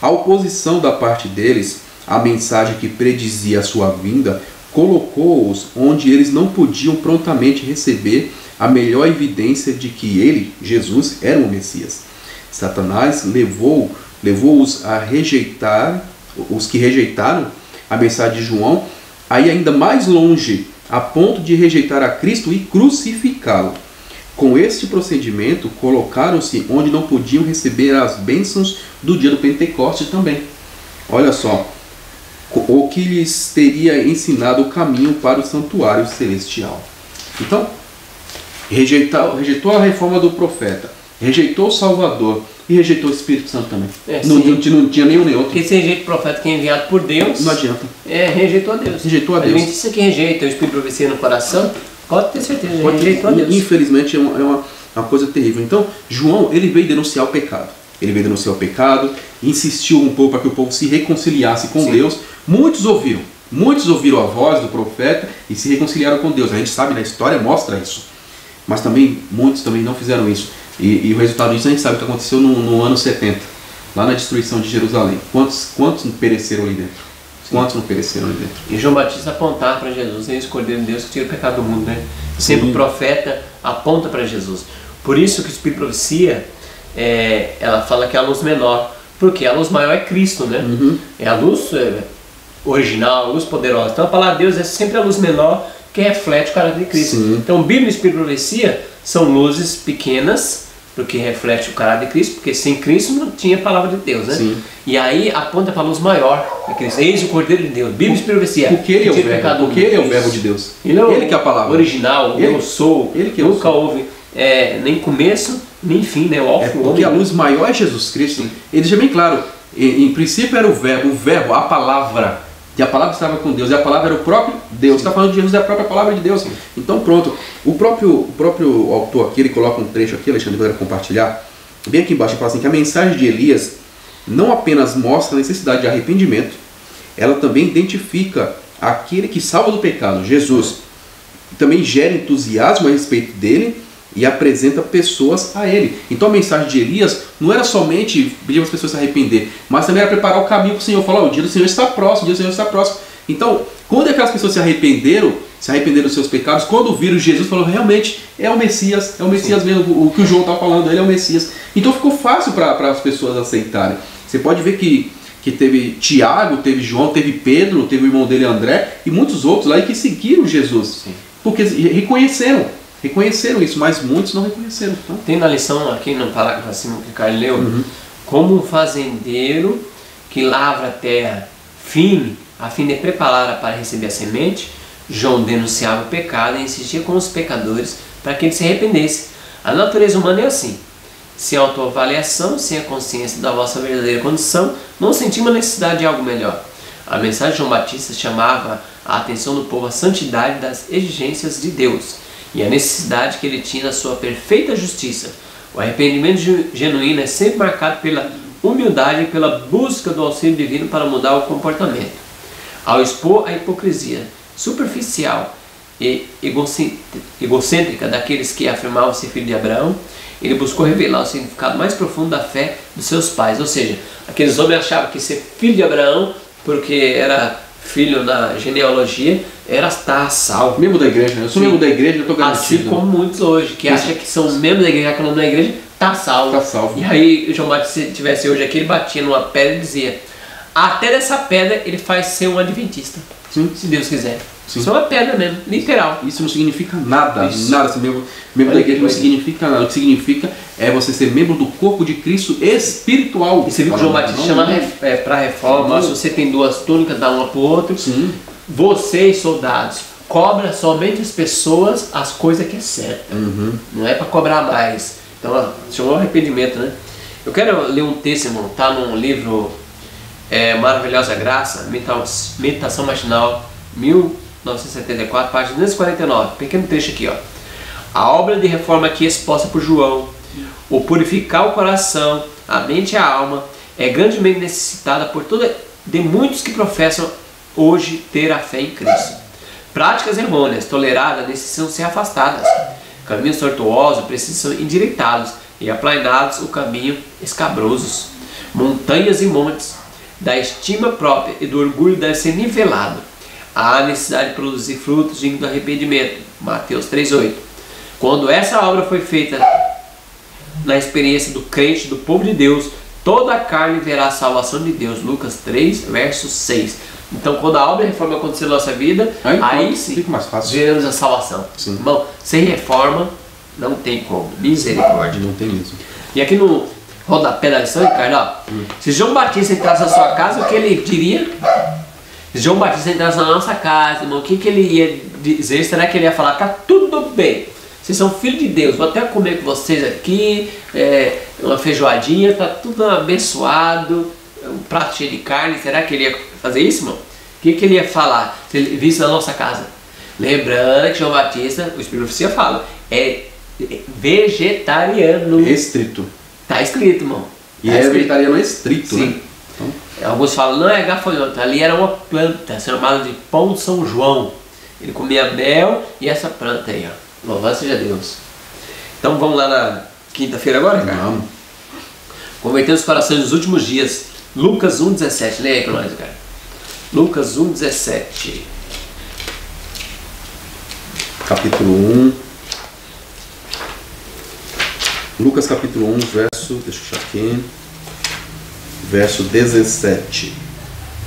A oposição da parte deles, a mensagem que predizia a sua vinda, colocou-os onde eles não podiam prontamente receber a melhor evidência de que ele, Jesus, era o Messias. Satanás levou-os a rejeitar, os que rejeitaram a mensagem de João, aí ainda mais longe, a ponto de rejeitar a Cristo e crucificá-lo. Com este procedimento, colocaram-se onde não podiam receber as bênçãos do dia do Pentecostes também. Olha só, o que lhes teria ensinado o caminho para o santuário celestial. Então, rejeitou a reforma do profeta, rejeitou o Salvador e rejeitou o Espírito Santo também. Não tinha nenhum nem outro. Porque se rejeita o profeta que é enviado por Deus, não adianta. Rejeitou a Deus. Rejeitou a Deus. A gente que rejeita o Espírito de profecia no coração, pode ter certeza, rejeitou a Deus. Infelizmente é uma coisa terrível. Então, João, ele veio denunciar o pecado. Ele veio denunciar o pecado, insistiu um pouco para que o povo se reconciliasse com Deus. Muitos ouviram a voz do profeta e se reconciliaram com Deus. A gente sabe, na história mostra isso. Mas também, muitos também não fizeram isso. E o resultado disso a gente sabe o que aconteceu no ano 70, lá na destruição de Jerusalém. Quantos pereceram ali dentro? Quantos não pereceram ali dentro? E João Batista apontava para Jesus, ele Cordeiro de Deus que tira o pecado do mundo, né? Sempre o profeta aponta para Jesus. Por isso que o Espírito de profecia, ela fala que é a luz menor, porque a luz maior é Cristo, né? É a luz original, a luz poderosa. Então a palavra de Deus é sempre a luz menor que reflete o caráter de Cristo. Então Bíblia e Espírito de profecia são luzes pequenas, porque reflete o caráter de Cristo, porque sem Cristo não tinha a palavra de Deus, né? Sim. E aí aponta para a luz maior de Cristo. Eis o Cordeiro de Deus. Bíblia e Espírito de profecia. Porque ele é o verbo. Porque ele é o verbo de Deus. Ele que é a palavra. Original, eu sou. Ele que nunca houve nem começo, nem fim, né? Porque a luz maior é Jesus Cristo. Ele deixa bem claro, em princípio era o verbo, a palavra. E a palavra estava com Deus, e a palavra era o próprio Deus. Está falando de Jesus, é a própria palavra de Deus. Então pronto, o próprio autor aqui, ele coloca um trecho aqui, Alexandre, que eu quero compartilhar. Bem aqui embaixo, ele fala assim, que a mensagem de Elias não apenas mostra a necessidade de arrependimento, ela também identifica aquele que salva do pecado, Jesus. Também gera entusiasmo a respeito dele e apresenta pessoas a ele. Então a mensagem de Elias não era somente pedir para as pessoas se arrepender, mas também era preparar o caminho para o Senhor. Falar, o dia do Senhor está próximo, o dia do Senhor está próximo. Então, quando aquelas pessoas se arrependeram dos seus pecados, quando viram Jesus, falaram, realmente é o Messias mesmo, o que o João está falando, ele é o Messias. Então ficou fácil para as pessoas aceitarem. Você pode ver que teve Tiago, teve João, teve Pedro, teve o irmão dele André, e muitos outros lá que seguiram Jesus, porque reconheceram isso, mas muitos não reconheceram. Então. Tem na lição aqui no parágrafo acima que o Carlos leu, como um fazendeiro que lavra a terra firme a fim de prepará-la para receber a semente, João denunciava o pecado e insistia com os pecadores para que eles se arrependessem. A natureza humana é assim. Sem autoavaliação, sem a consciência da vossa verdadeira condição, não sentimos a necessidade de algo melhor. A mensagem de João Batista chamava a atenção do povo à santidade das exigências de Deus e a necessidade que ele tinha da sua perfeita justiça. O arrependimento genuíno é sempre marcado pela humildade e pela busca do auxílio divino para mudar o comportamento. Ao expor a hipocrisia superficial e egocêntrica daqueles que afirmavam ser filho de Abraão, ele buscou revelar o significado mais profundo da fé dos seus pais. Ou seja, aqueles homens achavam que ser filho de Abraão, porque era filho na genealogia, era estar salvo. Membro da igreja, né? Eu sou membro da igreja, eu estou garantido. Assim como muitos hoje, que acham que são membros da igreja, que não da igreja, está salvo. Está salvo. E aí, o João Batista, se estivesse hoje aqui, ele batia numa pedra e dizia, até dessa pedra ele faz ser um adventista. Sim. Se Deus quiser. Sim. Isso é uma pedra mesmo, literal. Isso não significa nada. Nada. Ser membro da igreja não significa nada. O que significa é você ser membro do corpo de Cristo espiritual. E você viu que o João Batista chama para reforma. Se você tem duas túnicas, dá uma para o outro. Sim. Vocês, soldados, cobra somente as pessoas as coisas que é certa. Não é para cobrar mais. Então, chamou arrependimento, né? Eu quero ler um texto, irmão. Está num livro Maravilhosa Graça, Meditação Matinal, 1974, página 249, pequeno trecho aqui, ó. A obra de reforma aqui exposta por João, o purificar o coração, a mente e a alma, é grandemente necessitada de muitos que professam hoje ter a fé em Cristo. Práticas errôneas, toleradas, necessitam ser afastadas. Caminhos tortuosos precisam ser endireitados e aplanados o caminho escabrosos. Montanhas e montes da estima própria e do orgulho devem ser nivelados. Há necessidade de produzir frutos dignos do arrependimento. Mateus 3,8. Quando essa obra foi feita na experiência do crente, do povo de Deus, toda a carne verá a salvação de Deus. Lucas 3, verso 6. Então, quando a obra de reforma acontecer na nossa vida, aí sim fica mais fácil. Veremos a salvação. Sim. Irmão, sem reforma não tem como. Misericórdia. Não tem mesmo. E aqui no rodapé da lição, Ricardo, ó, se João Batista entrasse na sua casa, o que ele diria? Se João Batista entrasse na nossa casa, irmão, o que ele ia dizer? Será que ele ia falar, tá tudo tudo bem. Vocês são filhos de Deus, vou até comer com vocês aqui, uma feijoadinha, tá tudo abençoado, um prato cheio de carne. Será que ele ia fazer isso, irmão? O que ele ia falar se ele visse na nossa casa? Lembrando que João Batista, o Espírito Profecia fala, é vegetariano. Estrito. Tá escrito, irmão. E é vegetariano estrito, sim. né? Então, alguns falam, não é gafanhoto, ali era uma planta chamada de pão de São João. Ele comia mel e essa planta aí, ó. Louvado seja Deus. Então vamos lá na quinta-feira agora, cara? Vamos. Convertendo os corações nos últimos dias. Lucas 1,17. Leia aí pra nós, cara. Lucas 1,17. Capítulo 1. Lucas capítulo 1, verso, deixa eu achar aqui, verso 17.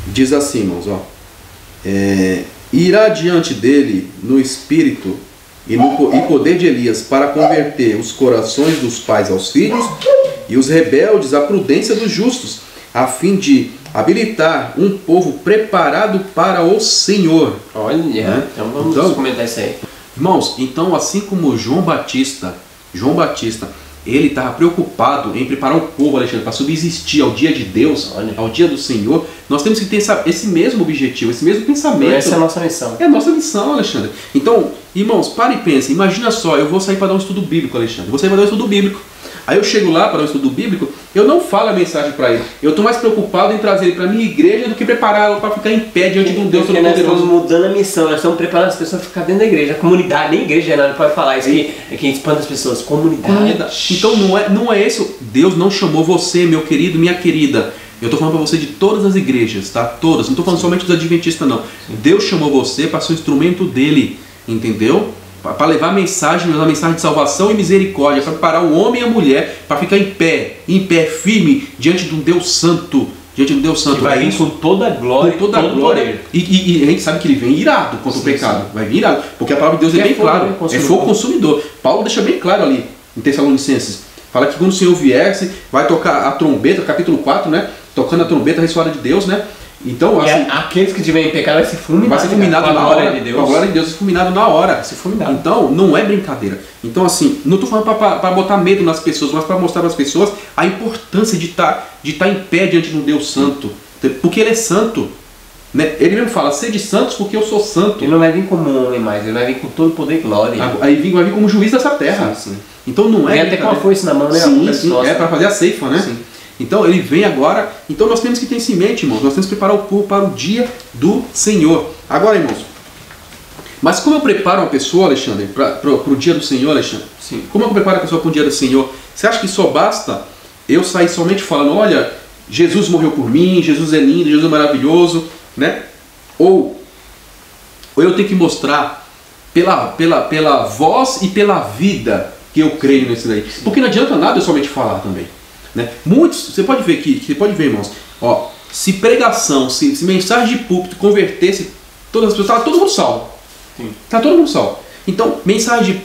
Diz assim, irmãos, ó. Irá diante dele no espírito e poder de Elias para converter os corações dos pais aos filhos e os rebeldes à prudência dos justos, a fim de habilitar um povo preparado para o Senhor. Olha, então vamos comentar isso aí. Irmãos, então assim como João Batista, ele estava preocupado em preparar o povo, Alexandre, para subsistir ao dia de Deus, ao dia do Senhor. Nós temos que ter esse mesmo objetivo, esse mesmo pensamento. Essa é a nossa missão. É a nossa missão, Alexandre. Então, irmãos, para e pense. Imagina só, eu vou sair para dar um estudo bíblico, Alexandre. Vou sair para dar um estudo bíblico. Aí eu chego lá para dar um estudo bíblico, eu não falo a mensagem para ele. Eu estou mais preocupado em trazer ele para a minha igreja do que prepará-lo para ficar em pé diante de um Deus todo-poderoso. Nós estamos mudando a missão, nós estamos preparando as pessoas para ficar dentro da igreja. A comunidade, nem igreja, não pode falar isso que espanta as pessoas. Comunidade. Então não é isso. Deus não chamou você, meu querido, minha querida. Eu estou falando para você de todas as igrejas, tá? Todas. Não estou falando somente dos adventistas, não. Deus chamou você para ser um instrumento dele, entendeu? Para levar a mensagem de salvação e misericórdia, para preparar o homem e a mulher para ficar em pé, firme, diante de um Deus santo. Diante de um Deus santo. Que vai vir com toda a glória. Com toda a glória. E a gente sabe que ele vem irado contra o pecado. Sim. Vai vir irado. Porque a palavra de Deus é bem clara. É fogo consumidor. Paulo deixa bem claro ali, em Tessalonicenses. Fala que quando o Senhor viesse, vai tocar a trombeta, capítulo 4, né? Tocando a trombeta, a ressoada de Deus, né? Então, assim, aqueles que tiverem pecado vai ser fulminado. Vai ser fulminado na hora. De Deus. Com a glória de Deus, fulminado na hora. Vai ser fulminado. Então, não é brincadeira. Então, assim, não estou falando para botar medo nas pessoas, mas para mostrar para as pessoas a importância de estar em pé diante de um Deus santo. Porque ele é santo. Né? Ele mesmo fala, sede santos porque eu sou santo. Ele não vai vir como um homem mais, ele vai vir com todo o poder e glória. Aí vai vir como juiz dessa terra. Sim. Então não é. Vem até com a foice na mão, né? Sim, é para fazer a ceifa, né? Sim. Então ele vem agora. Então nós temos que ter isso em mente, irmãos. Nós temos que preparar o povo para o dia do Senhor. Agora, irmãos, mas como eu preparo uma pessoa, Alexandre, para o dia do Senhor, Alexandre? Sim. Como eu preparo a pessoa para o dia do Senhor? Você acha que só basta eu sair somente falando, olha, Jesus morreu por mim, Jesus é lindo, Jesus é maravilhoso, né? Ou eu tenho que mostrar pela voz e pela vida que eu creio nesse daí. Sim. Porque não adianta nada eu somente falar também. Né? Muitos, você pode ver, irmãos, ó, se pregação, se mensagem de púlpito convertesse todas as pessoas, estava todo mundo salvo. Está todo mundo salvo. Então,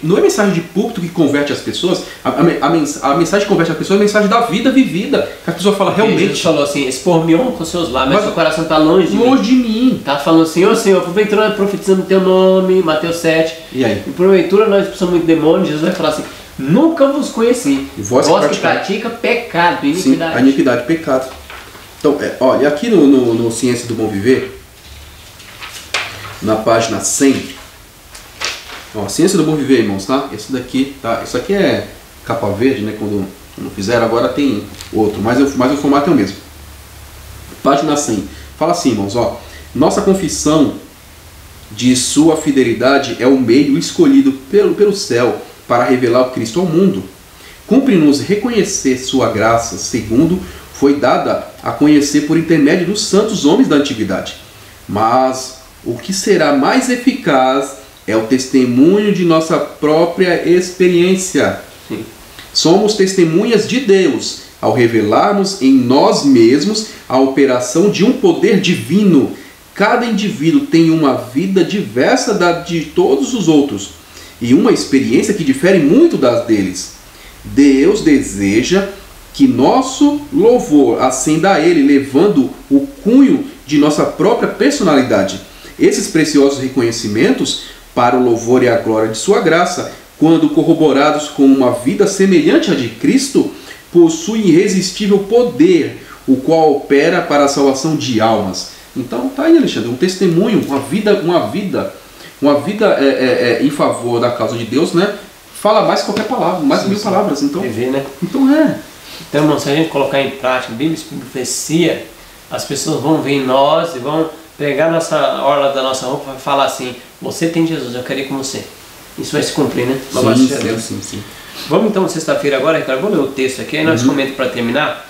não é mensagem de púlpito que converte as pessoas, a mensagem que converte as pessoas é a mensagem da vida vivida. Que a pessoa fala realmente. Jesus falou assim: expor-me com seus lábios, mas seu coração está longe de mim. Está falando assim: ô Senhor, porventura profetizando o teu nome, Mateus 7. E aí? E porventura nós expulsamos muito demônio. Jesus vai falar assim: nunca vos conheci. Vós que pratica pecado, iniquidade. Sim, a iniquidade, pecado. Então, olha, aqui no Ciência do Bom Viver, na página 100. Ó, Ciência do Bom Viver, irmãos, tá? Esse daqui, tá? Isso aqui é capa verde, né? Quando fizeram, agora tem outro, mas o formato é o mesmo. Página 100. Fala assim, irmãos, ó. Nossa confissão de sua fidelidade é o meio escolhido pelo céu para revelar o Cristo ao mundo. Cumpre-nos reconhecer sua graça, segundo foi dada a conhecer por intermédio dos santos homens da antiguidade. Mas o que será mais eficaz é o testemunho de nossa própria experiência. Sim. Somos testemunhas de Deus ao revelarmos em nós mesmos a operação de um poder divino. Cada indivíduo tem uma vida diversa da de todos os outros e uma experiência que difere muito das deles. Deus deseja que nosso louvor ascenda a Ele, levando o cunho de nossa própria personalidade. Esses preciosos reconhecimentos para o louvor e a glória de sua graça, quando corroborados com uma vida semelhante à de Cristo, possuem irresistível poder, o qual opera para a salvação de almas. Então tá aí, Alexandre, um testemunho, uma vida em favor da causa de Deus, né? Fala mais que qualquer palavra, mais de 1000 palavras. Então, né? Então, irmão, se a gente colocar em prática Bíblia, Espírito e Profecia, as pessoas vão ver em nós e vão pegar nossa orla da nossa roupa e falar assim: você tem Jesus, eu quero ir com você. Isso vai se cumprir, né? Sim. Vamos então, sexta-feira agora, Ricardo, vou ler o texto aqui, aí nós comentamos para terminar,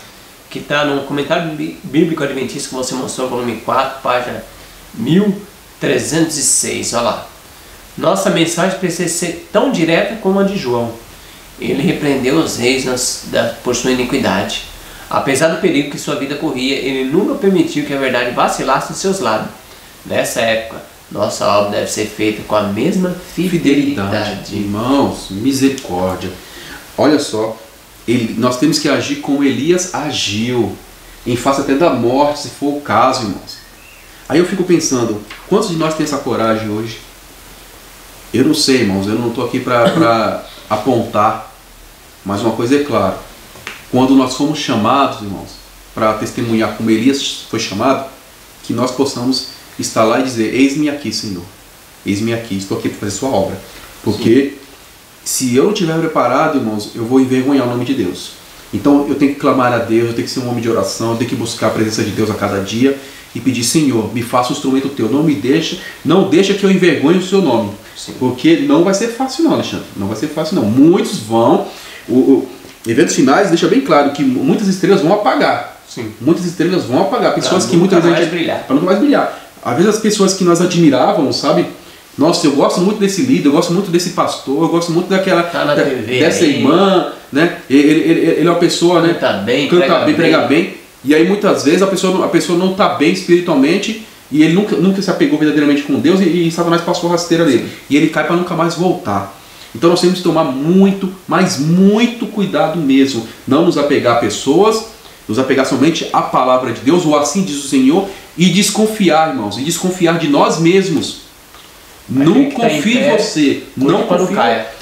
que está no Comentário Bíblico Adventista que você mostrou, volume 4, página 1306, olha lá. Nossa mensagem precisa ser tão direta como a de João. Ele repreendeu os reis por sua iniquidade. Apesar do perigo que sua vida corria, ele nunca permitiu que a verdade vacilasse em seus lábios. Nessa época, nossa obra deve ser feita com a mesma fidelidade. Irmãos, misericórdia. Olha só, nós temos que agir como Elias agiu, em face até da morte, se for o caso, irmãos. Aí eu fico pensando, quantos de nós tem essa coragem hoje? Eu não sei, irmãos, eu não estou aqui para apontar, mas uma coisa é clara: quando nós fomos chamados, irmãos, para testemunhar como Elias foi chamado, que nós possamos estar lá e dizer: eis-me aqui, Senhor, eis-me aqui, estou aqui para fazer sua obra. Porque se eu não estiver preparado, irmãos, eu vou envergonhar o nome de Deus. Então eu tenho que clamar a Deus, eu tenho que ser um homem de oração, eu tenho que buscar a presença de Deus a cada dia e pedir: Senhor, me faça um instrumento teu, não deixa que eu envergonhe o seu nome. Sim. Porque não vai ser fácil não, Alexandre, não vai ser fácil não. Muitos vão, eventos finais deixa bem claro que muitas estrelas vão apagar. Sim. Muitas estrelas vão apagar, pessoas que muitas vezes para nunca mais brilhar. Às vezes as pessoas que nós admirávamos, sabe? Nossa, eu gosto muito desse líder, eu gosto muito desse pastor, eu gosto muito dessa irmã, né? Ele é uma pessoa, né? Canta bem, prega bem. E aí muitas vezes a pessoa não está bem espiritualmente e ele nunca se apegou verdadeiramente com Deus e Satanás passou a rasteira dele. E ele cai para nunca mais voltar. Então nós temos que tomar muito, mas muito cuidado mesmo. Não nos apegar a pessoas, nos apegar somente à palavra de Deus, ou assim diz o Senhor, e desconfiar, irmãos, e desconfiar de nós mesmos. Não confie em você,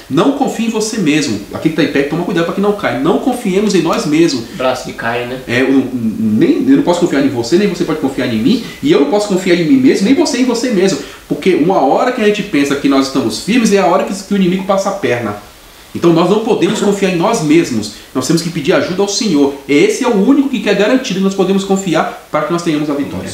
não confie em você mesmo. Aquele que está em pé, toma cuidado para que não caia. Não confiemos em nós mesmos. Braço de cair, né? Eu não posso confiar em você, nem você pode confiar em mim, e eu não posso confiar em mim mesmo, nem você em você mesmo. Porque uma hora que a gente pensa que nós estamos firmes é a hora que o inimigo passa a perna. Então nós não podemos confiar em nós mesmos. Nós temos que pedir ajuda ao Senhor. Esse é o único que é garantido que nós podemos confiar para que nós tenhamos a vitória.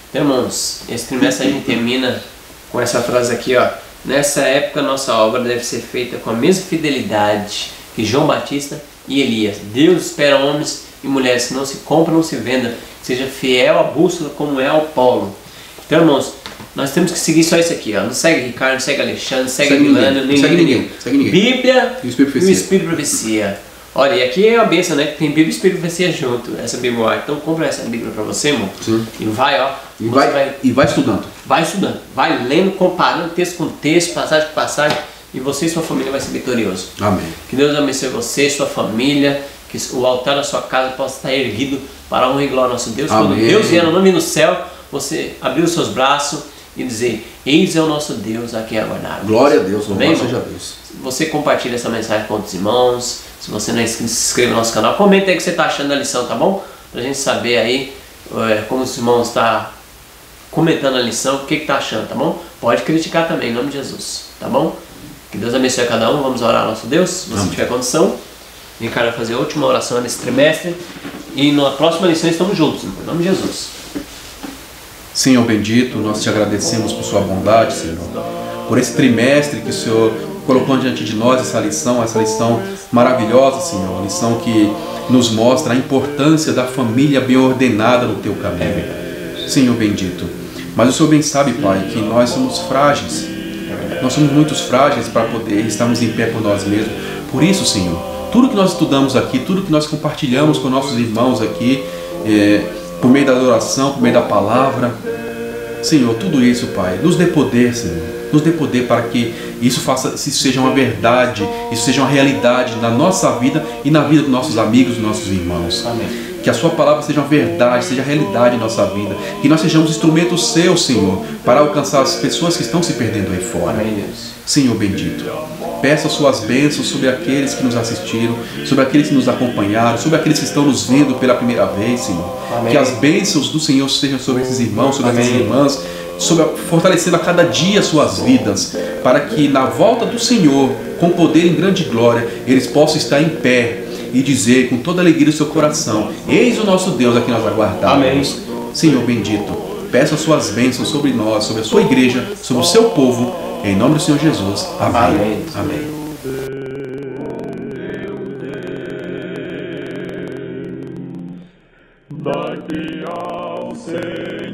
Então, irmãos, esse trimestre a gente termina com essa frase aqui, ó. Nessa época nossa obra deve ser feita com a mesma fidelidade que João Batista e Elias. Deus espera homens e mulheres que não se compram, não se vendam, que seja fiel à bússola como é ao Paulo. Então, irmãos, nós temos que seguir só isso aqui, ó. Não segue Ricardo, não segue Alexandre, não segue Milano, nem ninguém. Bíblia e o Espírito e Profecia. Olha, e aqui é a benção, né? Que tem Bíblia e Espírito e Profecia junto, essa Bíblia. Então compra essa Bíblia para você, irmão. Sim. E vai, ó. E vai estudando. Vai estudando, vai lendo, comparando texto com texto, passagem com passagem, e você e sua família vai ser vitorioso. Amém. Que Deus abençoe você e sua família, que o altar da sua casa possa estar erguido para a honra e glória ao nosso Deus. Amém. Quando Deus vier no nome no céu, você abrir os seus braços e dizer: eis é o nosso Deus a quem aguardar. Glória a Deus, louvado seja Deus. Você compartilha essa mensagem com outros irmãos. Se você não é inscrito, se inscreva no nosso canal. Comenta aí o que você está achando da lição, tá bom? Pra gente saber aí como os irmãos estão comentando a lição, o que está achando, tá bom? Pode criticar também, em nome de Jesus, tá bom? Que Deus abençoe a cada um. Vamos orar ao nosso Deus, se você tiver condição. O Ricardo vai fazer a última oração nesse trimestre. E na próxima lição estamos juntos, em nome de Jesus. Senhor bendito, nós te agradecemos por sua bondade, Senhor, por esse trimestre que o Senhor colocou diante de nós, essa lição maravilhosa, Senhor, a lição que nos mostra a importância da família bem ordenada no teu caminho. Senhor bendito, mas o Senhor bem sabe, Pai, que nós somos frágeis, nós somos muito frágeis para poder estarmos em pé por nós mesmos. Por isso, Senhor, tudo que nós estudamos aqui, tudo que nós compartilhamos com nossos irmãos aqui, por meio da adoração, por meio da palavra, Senhor, tudo isso, Pai, nos dê poder, Senhor. nos dê poder para que isso seja uma verdade, isso seja uma realidade na nossa vida e na vida dos nossos amigos, dos nossos irmãos. Amém. Que a sua palavra seja uma verdade, seja realidade em nossa vida. Que nós sejamos instrumentos seus, Senhor, para alcançar as pessoas que estão se perdendo aí fora. Amém, Deus. Senhor bendito, peça suas bênçãos sobre aqueles que nos assistiram, sobre aqueles que nos acompanharam, sobre aqueles que estão nos vendo pela primeira vez, Senhor. Amém. Que as bênçãos do Senhor sejam sobre esses irmãos, sobre Amém. essas irmãs, fortalecendo a cada dia suas vidas, para que na volta do Senhor, com poder e grande glória, eles possam estar em pé e dizer com toda alegria do seu coração: eis o nosso Deus a quem nós aguardamos. Amém. Senhor bendito, peça as suas bênçãos sobre nós, sobre a sua igreja, sobre o seu povo, em nome do Senhor Jesus. Amém. Amém. Dai ao Senhor.